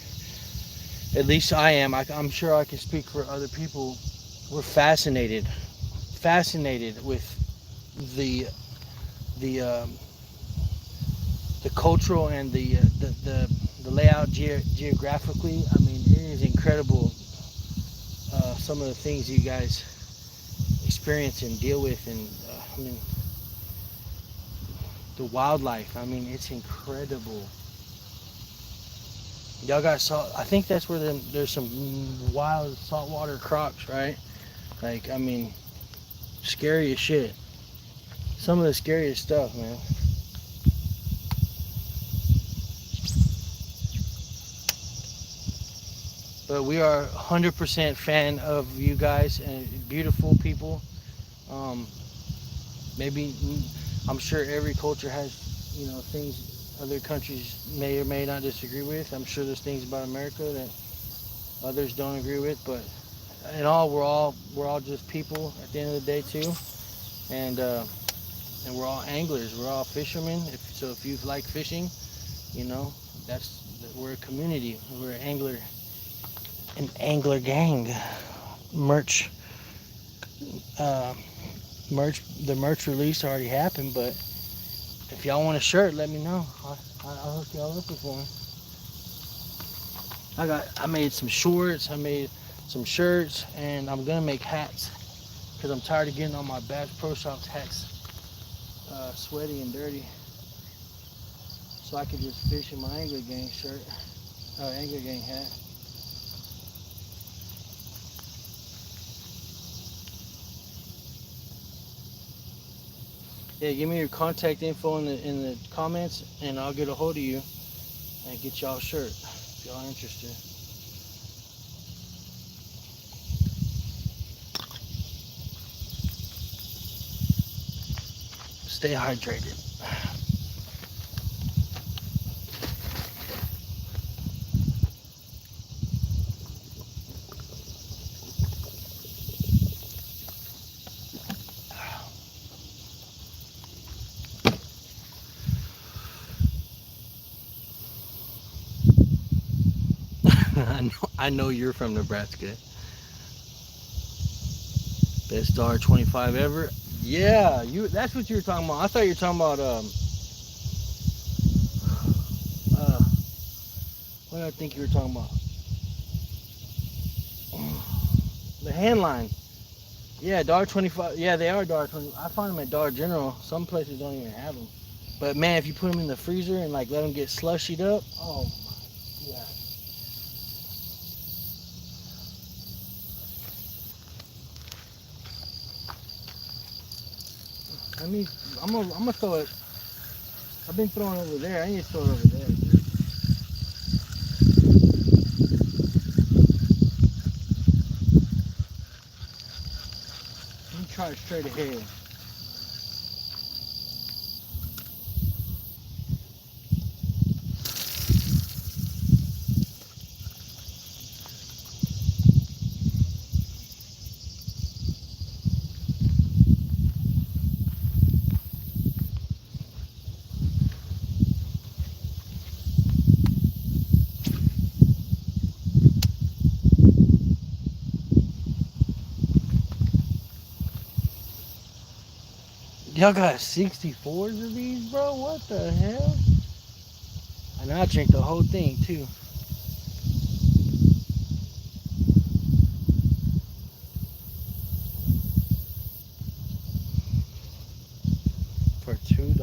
at least I am, I'm sure I can speak for other people, we're fascinated with the cultural and the layout geographically. I mean, it is incredible, some of the things you guys experience and deal with, and I mean, the wildlife. I mean, it's incredible. Y'all got salt. I think that's where there's some wild saltwater crocs, right? Like, I mean, scary as shit. Some of the scariest stuff, man. But we are 100% fan of you guys and beautiful people. Maybe, I'm sure every culture has, you know, things other countries may or may not disagree with. I'm sure there's things about America that others don't agree with, but in all, we're all just people at the end of the day too. And we're all anglers. We're all fishermen. So if you like fishing, you know, we're a community. We're an angler gang. The merch release already happened, but if y'all want a shirt, let me know. I'll hook y'all up with one. I made some shorts, I made some shirts, and I'm gonna make hats because I'm tired of getting all my Bass Pro Shops hats sweaty and dirty. So I could just fish in my Angler Gang shirt, Angler Gang hat. Yeah, give me your contact info in the comments, and I'll get a hold of you. and get y'all a shirt if y'all interested. Stay hydrated. I know you're from Nebraska. Best R25 ever. Yeah, that's what you were talking about. I thought you were talking about uh what did I think you were talking about? The hand line. Yeah, $1.25. Yeah, they are $1.20. I find them at Dollar General. Some places don't even have them. But man, if you put them in the freezer and like let them get slushied up, oh my god. I mean, I'm gonna throw it. I've been throwing it over there. I need to throw it over there. Dude. Let me try it straight ahead. Y'all got 64s of these, bro? What the hell? And I drink the whole thing too. For $2.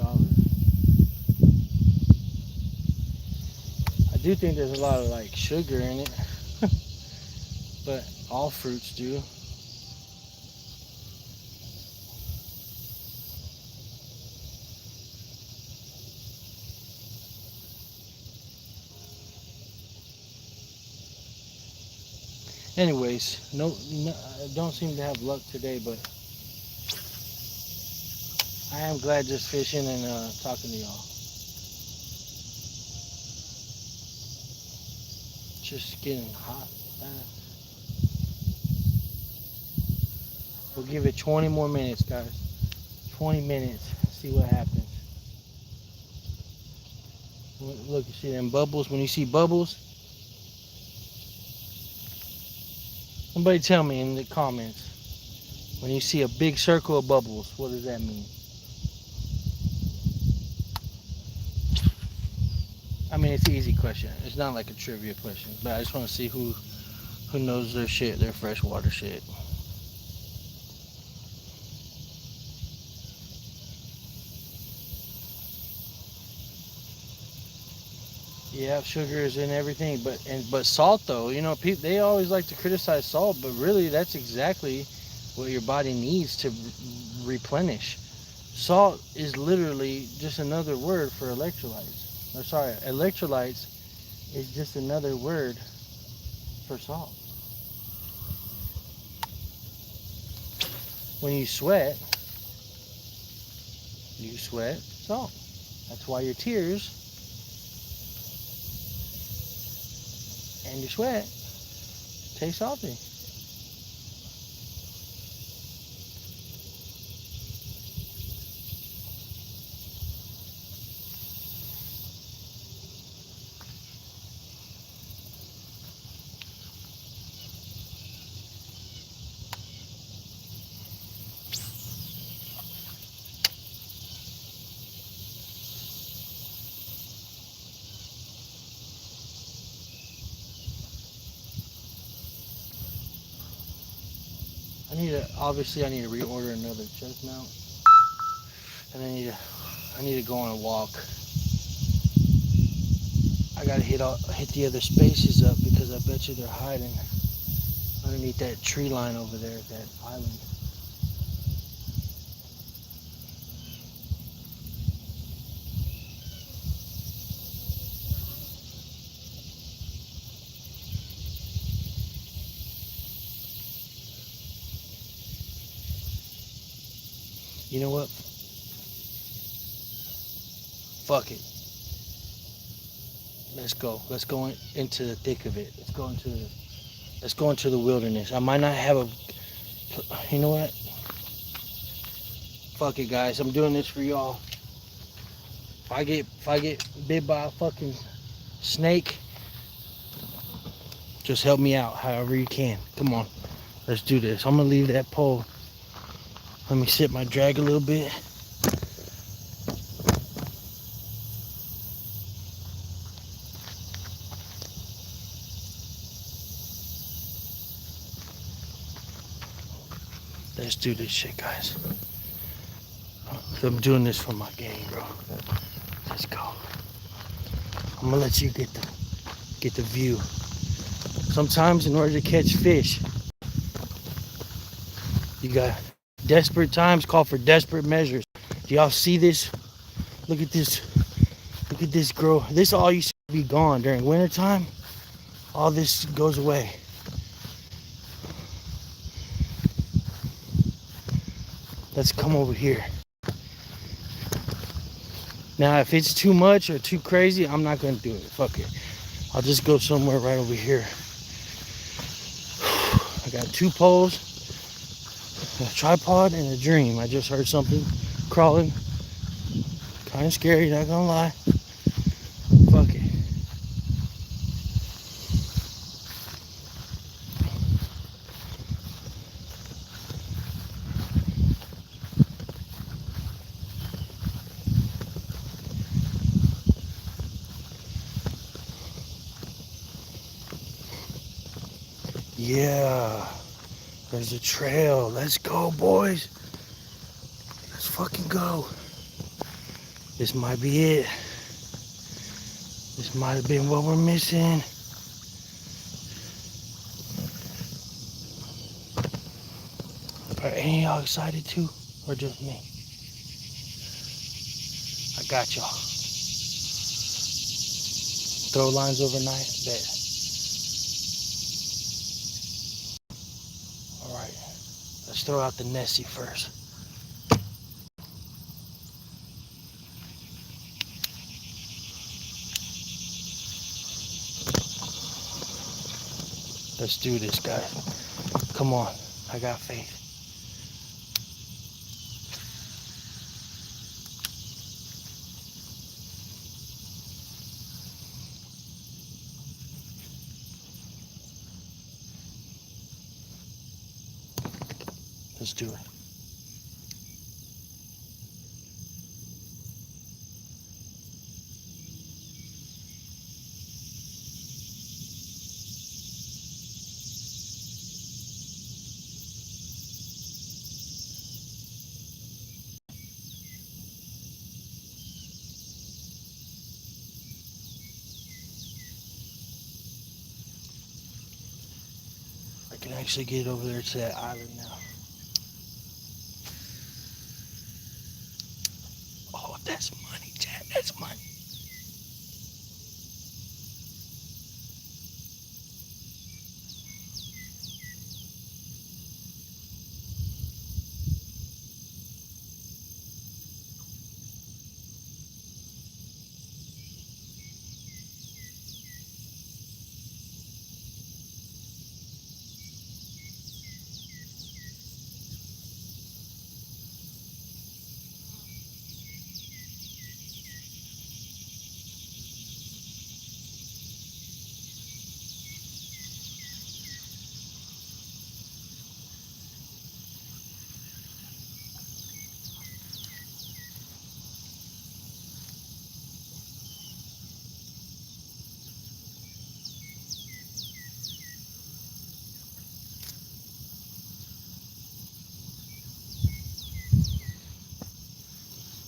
I do think there's a lot of like sugar in it, but all fruits do. Anyways, no, I don't seem to have luck today, but I am glad just fishing and talking to y'all. Just getting hot. We'll give it 20 more minutes, guys. 20 minutes. See what happens. Look, you see them bubbles? When you see bubbles, somebody tell me in the comments. When you see a big circle of bubbles, what does that mean? I mean, it's an easy question. It's not like a trivia question, but I just want to see who knows their shit, their freshwater shit. Yeah, sugar is in everything, but salt though, you know, people they always like to criticize salt, but really that's exactly what your body needs to replenish. Salt is literally just another word for electrolytes. Or sorry, electrolytes is just another word for salt. When you sweat salt. That's why your tears and your sweat taste salty. Obviously I need to reorder another chest mount, and I need to go on a walk. I gotta hit the other spaces up because I bet you they're hiding underneath that tree line over there at that island. You know what? Fuck it. Let's go. Let's go into the thick of it. Let's go into the wilderness. I might not have a. You know what? Fuck it, guys. I'm doing this for y'all. If I get bit by a fucking snake, just help me out however you can. Come on. Let's do this. I'm gonna leave that pole. Let me sit my drag a little bit. Let's do this shit, guys. I'm doing this for my game, bro. Let's go. I'm gonna let you get the view. Sometimes in order to catch fish, you got desperate times call for desperate measures. Do y'all see this? Look at this. Look at this grow. This all used to be gone during wintertime. All this goes away. Let's come over here. Now, if it's too much or too crazy, I'm not gonna do it. Fuck it. I'll just go somewhere right over here. I got 2 poles, a tripod, and a dream. I just heard something crawling. Kind of scary, not gonna lie. Fuck it. Yeah, there's a trail. Let's go, boys. Let's fucking go. This might be it. This might have been what we're missing. Are any of y'all excited too? Or just me? I got y'all. Throw lines overnight? Bet. Alright. Let's throw out the Nessie first. Let's do this, guys. Come on. I got faith. Let's do it. I can actually get over there to that island now. Oh, that's money, Chad. That's money.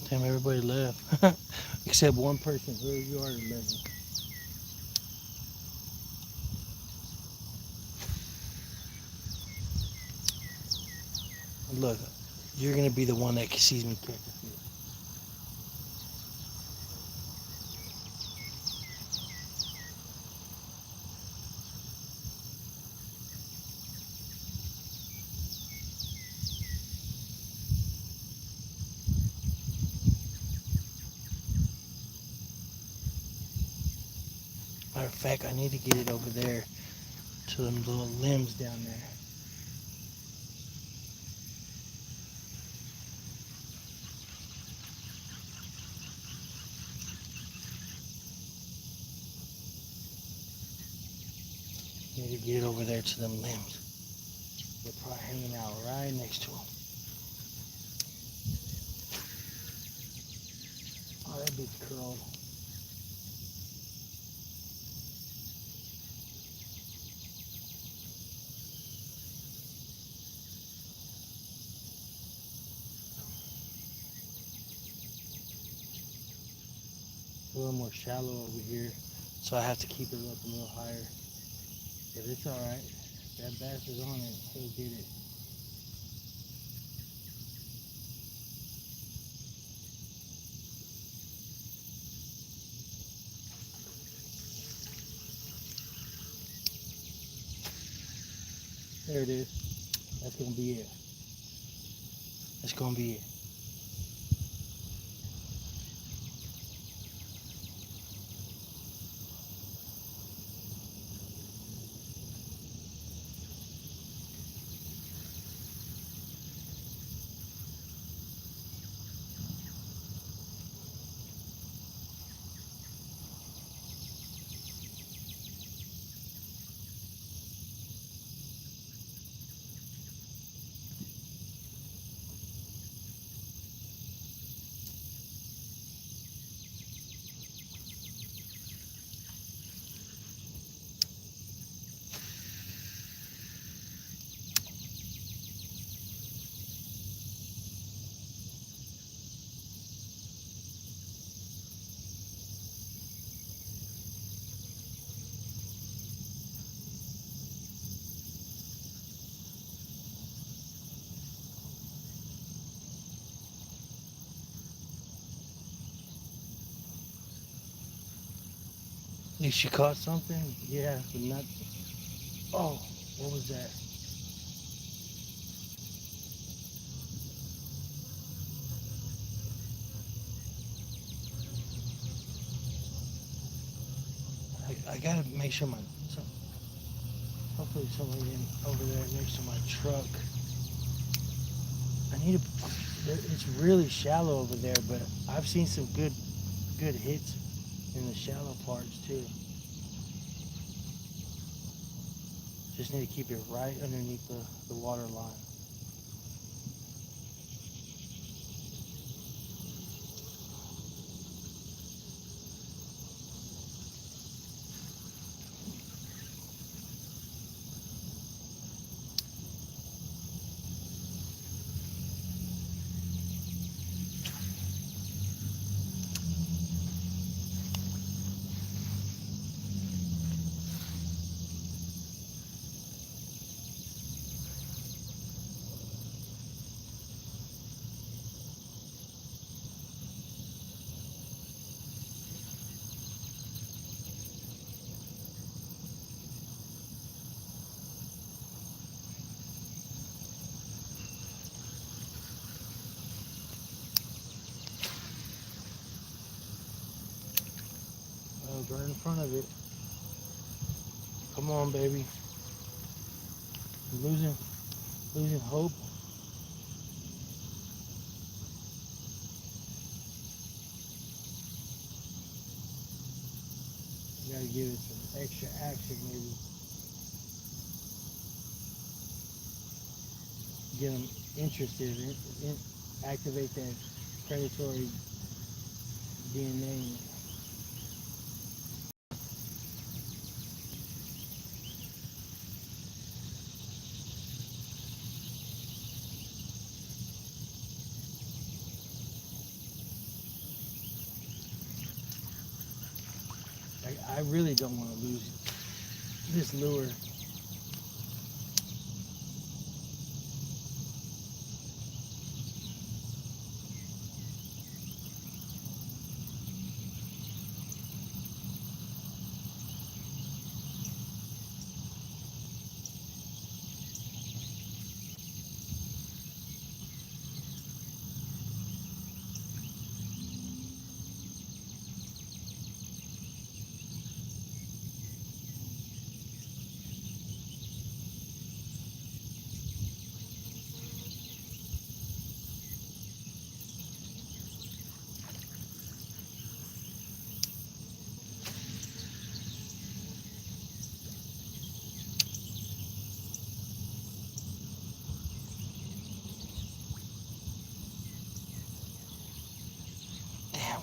Damn, everybody left. Except one person. Who you are, 11. Look, you're gonna be the one that sees me catch a fish. fact, I need to get it over there to them little limbs down there. Need to get over there to them limbs. They're probably hanging out right next to them. Oh, that bitch curled. A little more shallow over here, so I have to keep it up a little higher. But it's alright. That bass is on it. He'll get it. There it is. That's gonna be it. That's gonna be it. At least you caught something? Yeah, but not. Oh, what was that? I gotta make sure hopefully somebody over there next to my truck. I need to. It's really shallow over there, but I've seen some good hits in the shallow parts too. Just need to keep it right underneath the water line. Right in front of it. Come on, baby. I'm losing hope. You gotta give it some extra action, maybe. Get them interested, activate that predatory DNA. I really don't want to lose this lure.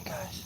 guys.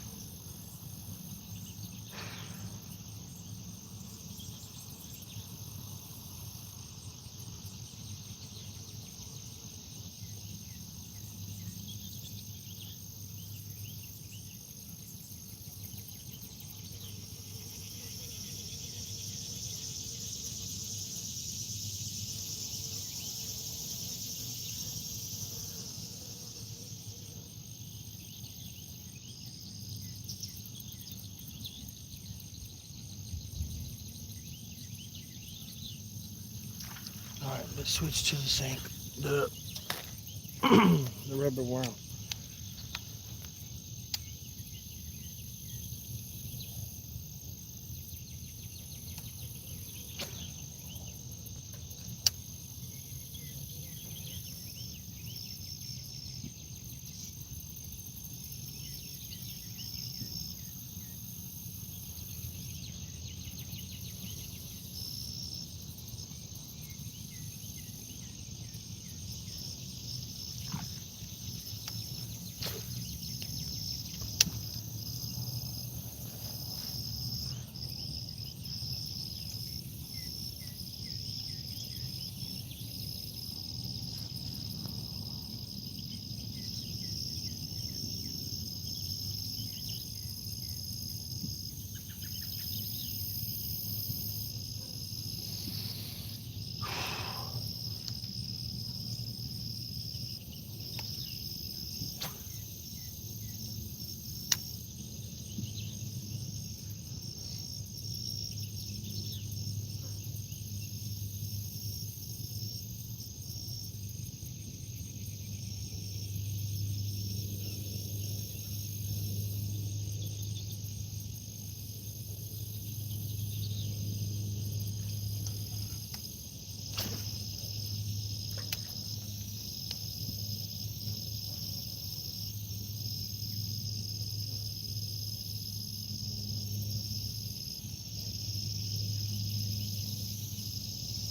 All right, let's switch to the sink. The rubber worm.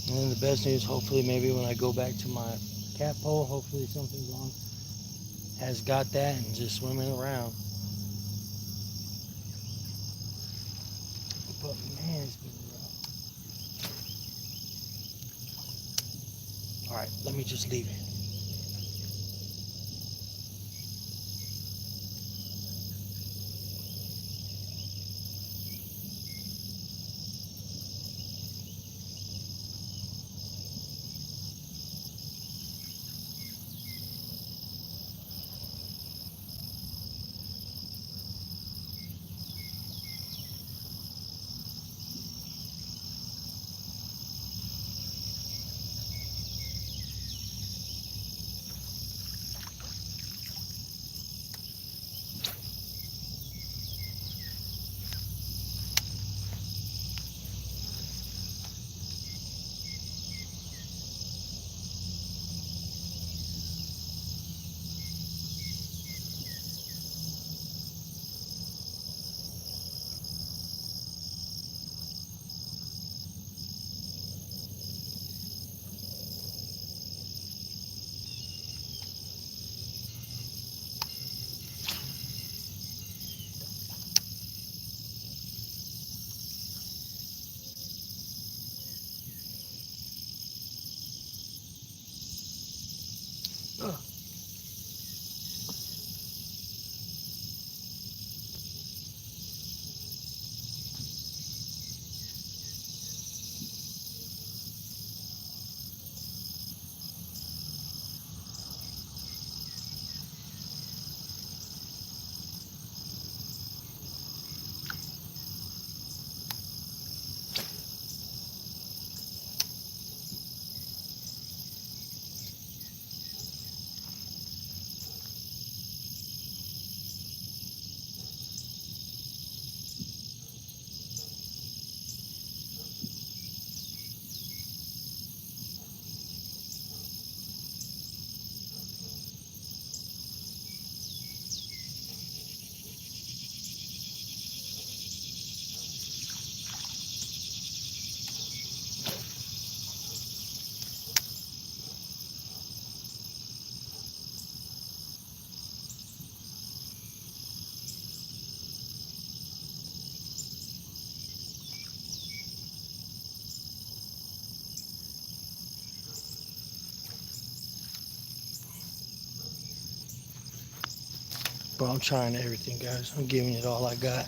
And then the best news, hopefully maybe when I go back to my cat pole, hopefully something's on, has got that and just swimming around. But man, it's been rough. All right, let me just leave it. Ugh. Bro, I'm trying everything, guys. I'm giving it all I got.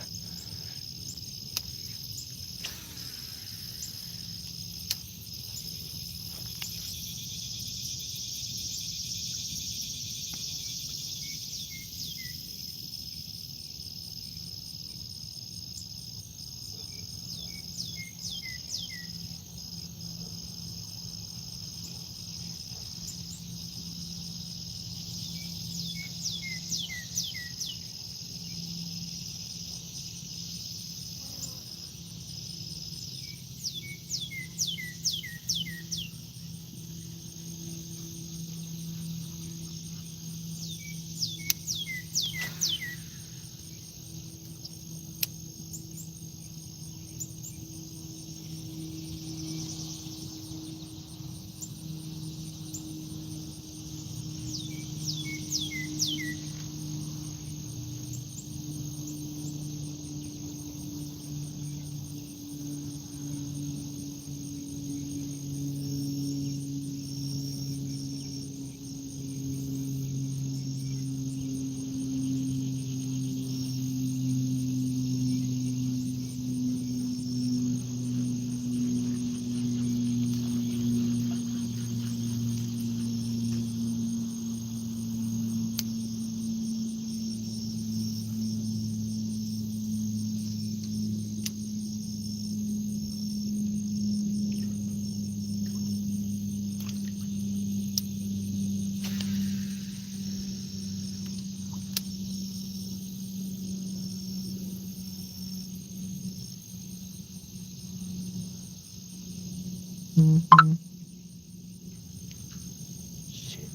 Shit.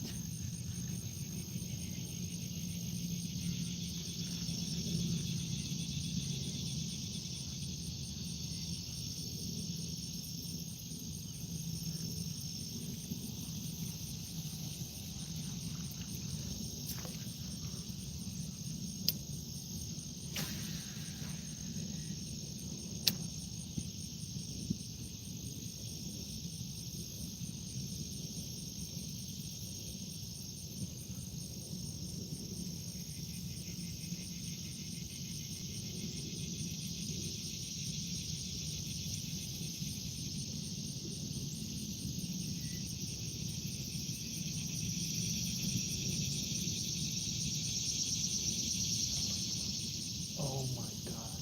Oh my god.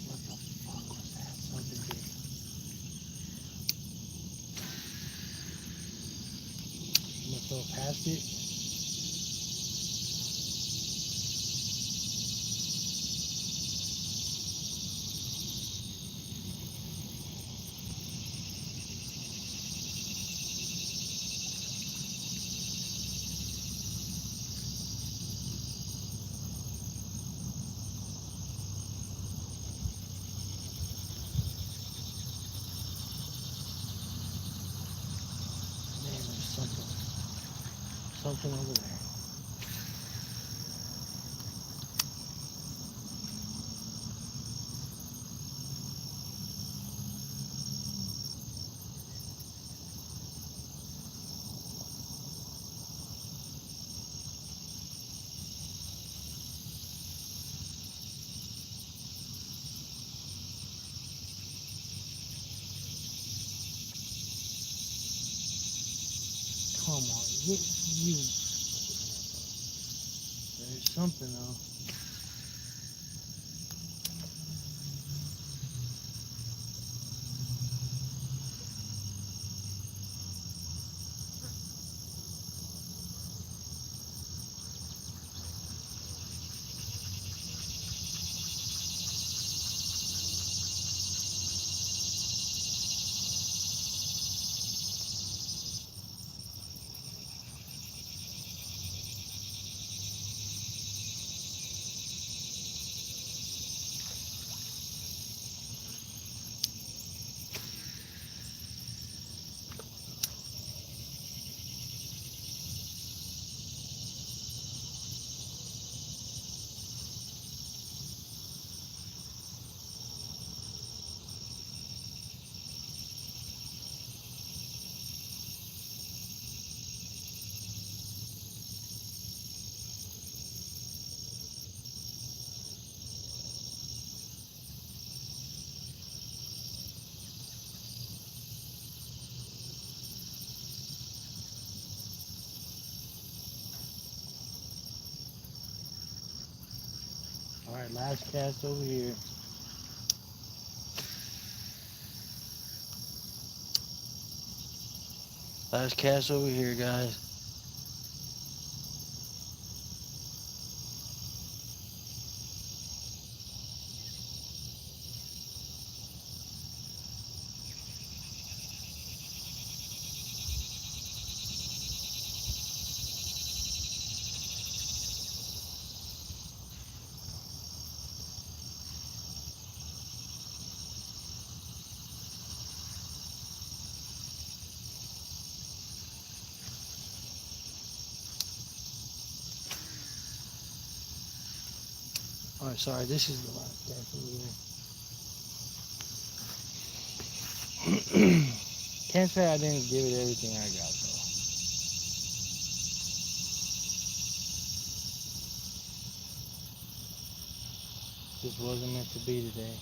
What the fuck was that? Something big. I'm gonna throw past it. Man, there's something over there. Come on, you. There's something though. Alright, last cast over here. Last cast over here, guys. Alright, sorry, this is the last cast over here. Can't say I didn't give it everything I got, though. This wasn't meant to be today.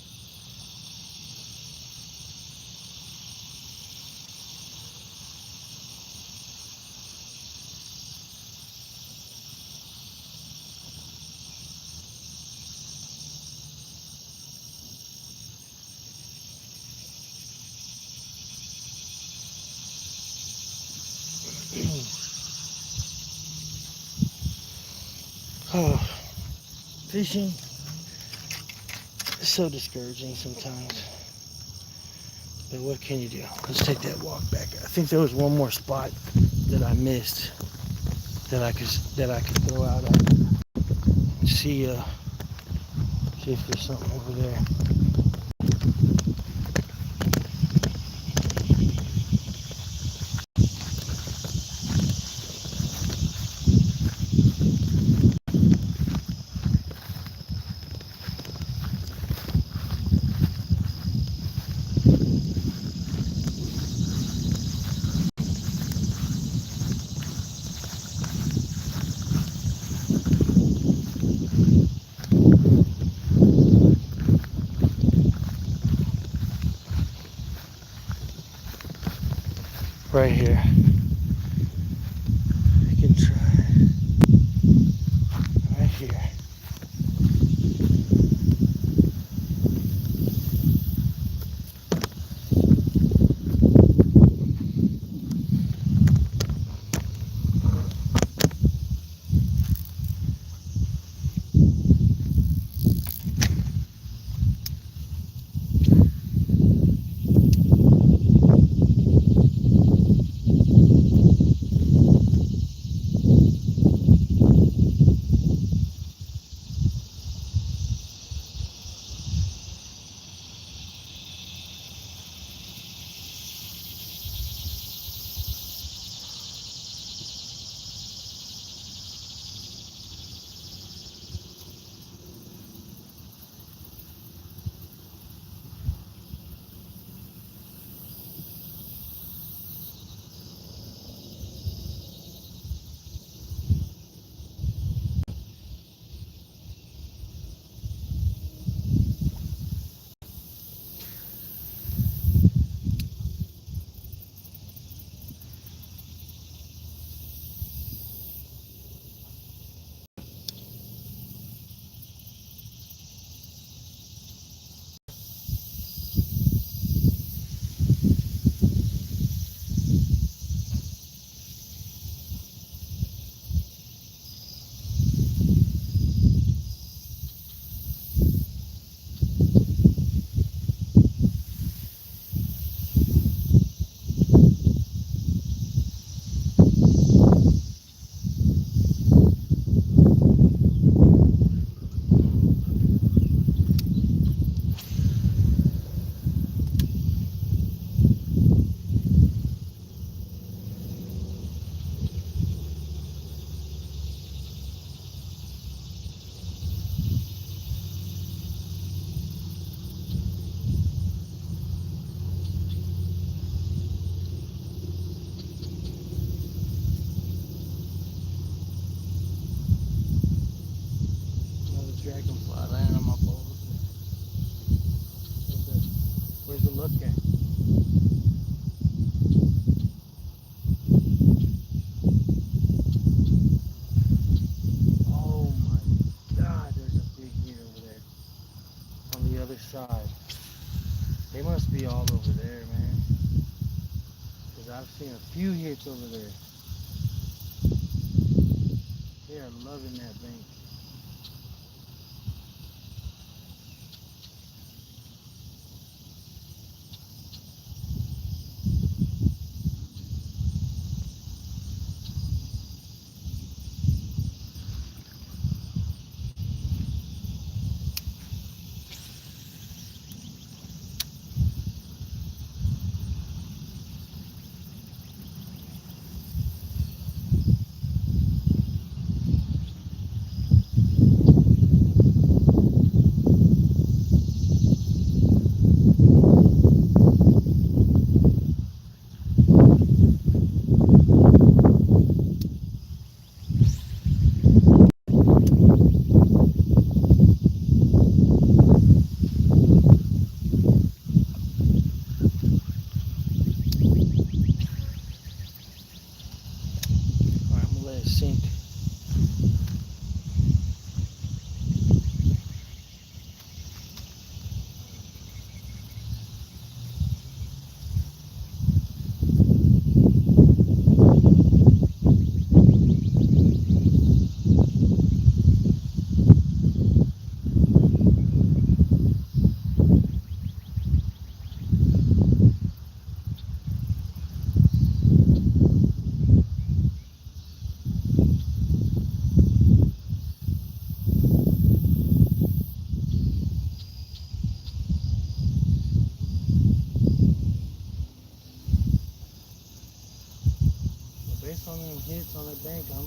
Oh, fishing is so discouraging sometimes. But what can you do? Let's take that walk back. I think there was one more spot that I missed that I could throw out at. See if there's something over there. Right here. I can try. Right here. be all over there, man. Because I've seen a few hits over there. They are loving that bank. Alright, I'm gonna let it sink. Based on them hits on the bank, I'm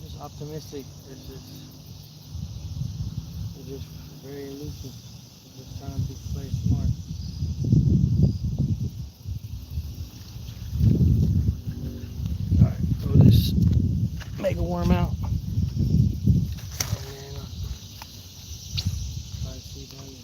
just optimistic. They're just very elusive. They're just trying to play smart. Alright, throw this mega worm out. And then try to see down there.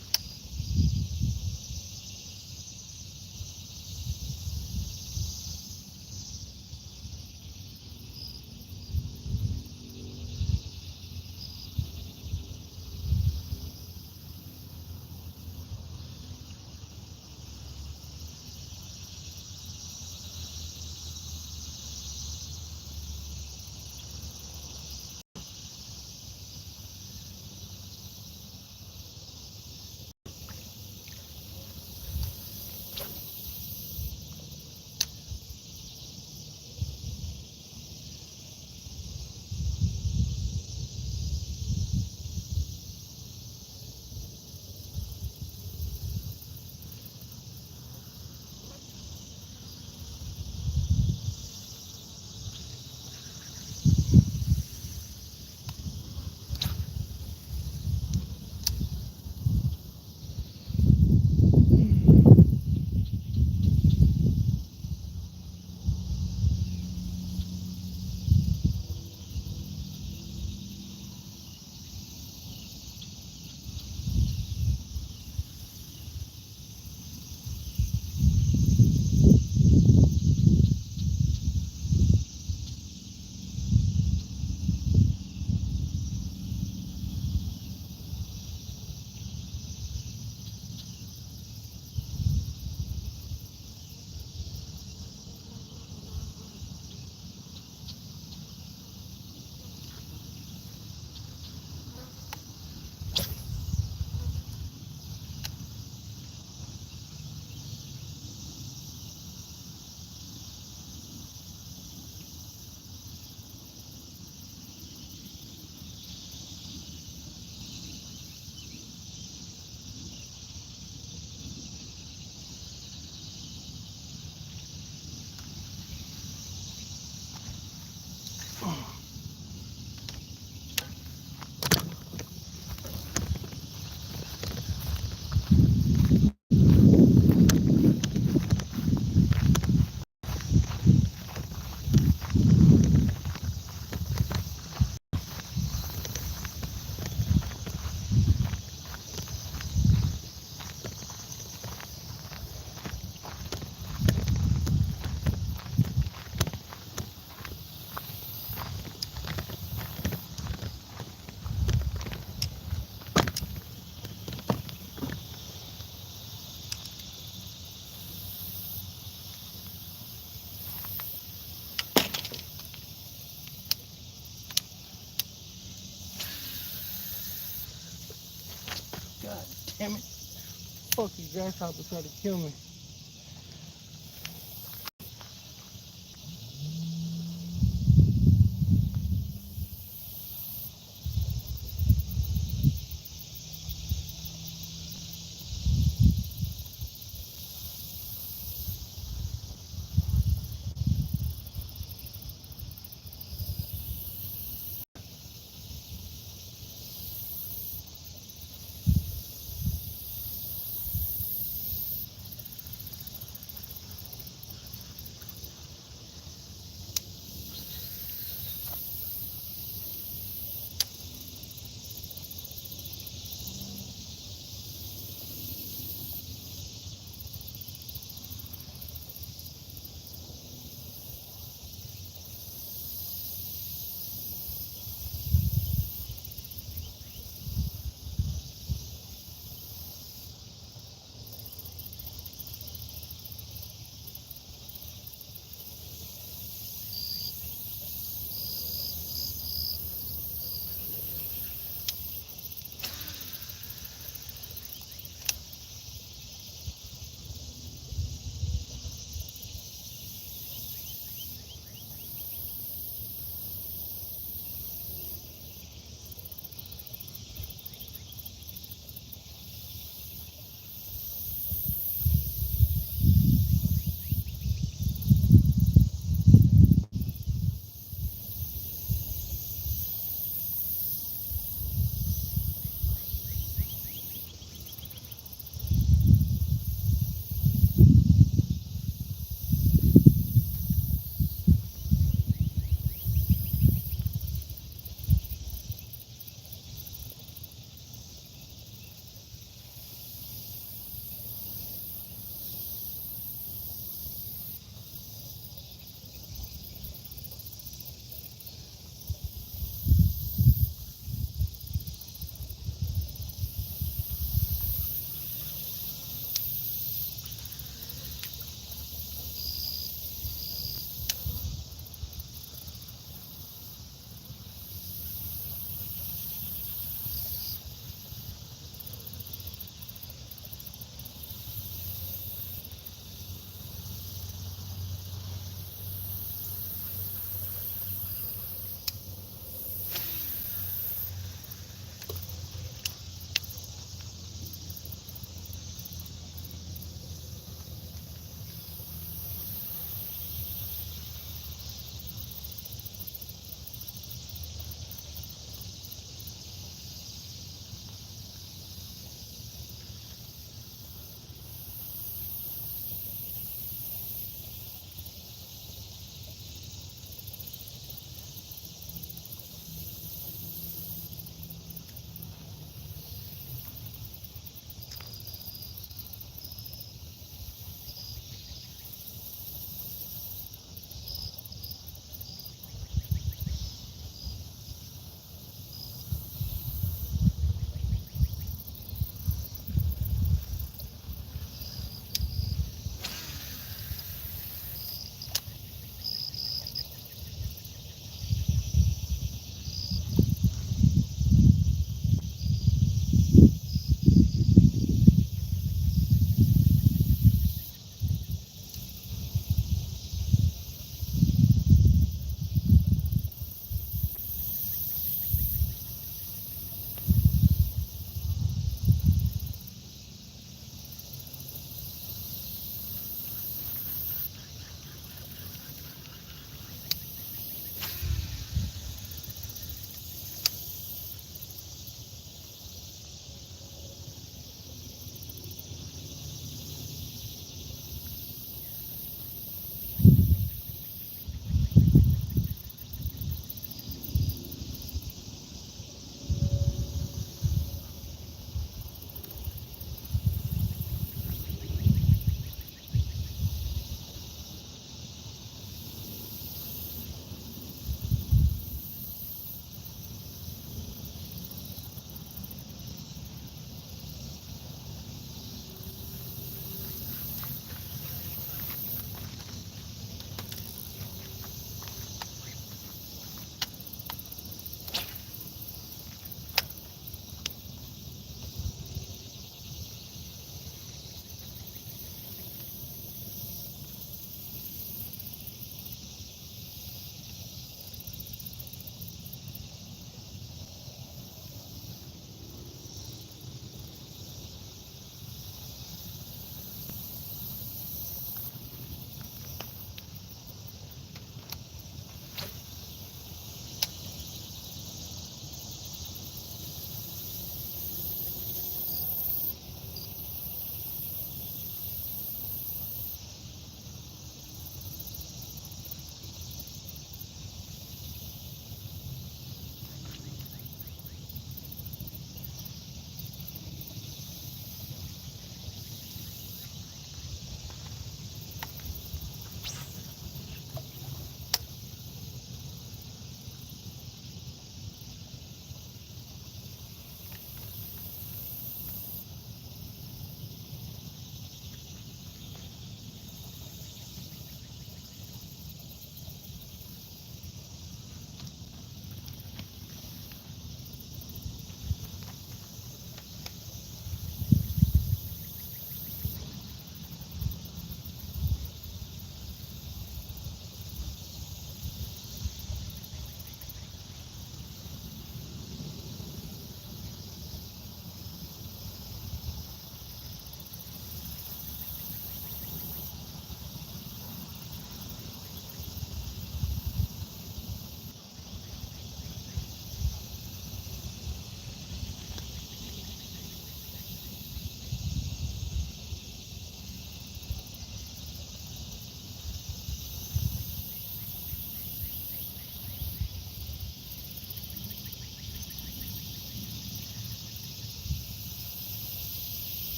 Damn it. Fucking grasshopper tried to kill me.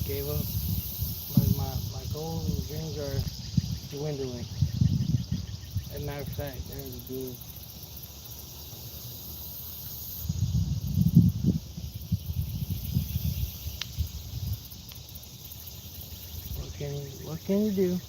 gave up. My goals and dreams are dwindling. As a matter of fact, there's a dude. What can you do?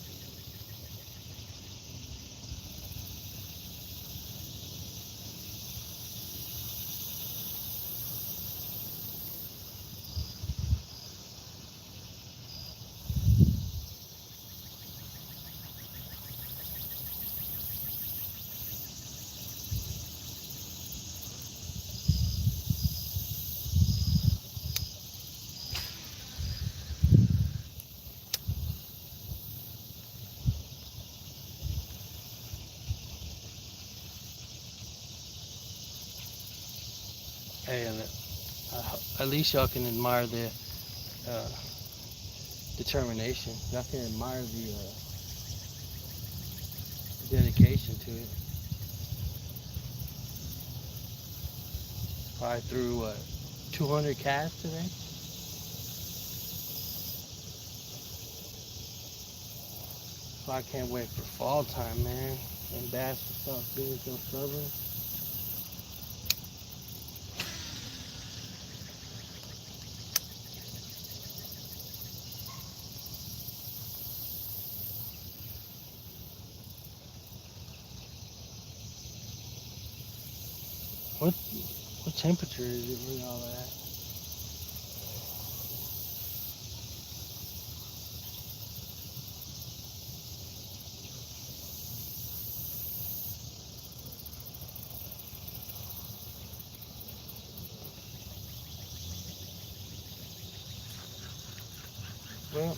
Hey, at least y'all can admire the uh, determination. Y'all can admire the dedication to it. Probably threw what, 200 casts today. So I can't wait for fall time, man. And bass will start being so stubborn. What temperature is it with all of that? Well,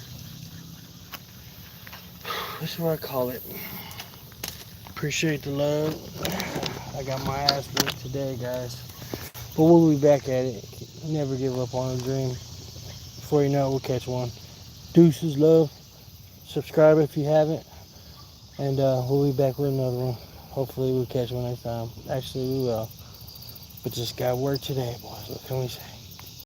this is what I call it. Appreciate the love. I got my ass beat today, guys. But we'll be back at it. Never give up on a dream. Before you know it, we'll catch one. Deuces, love. Subscribe if you haven't. And we'll be back with another one. Hopefully we'll catch one next time. Actually, we will. But just got work today, boys. What can we say?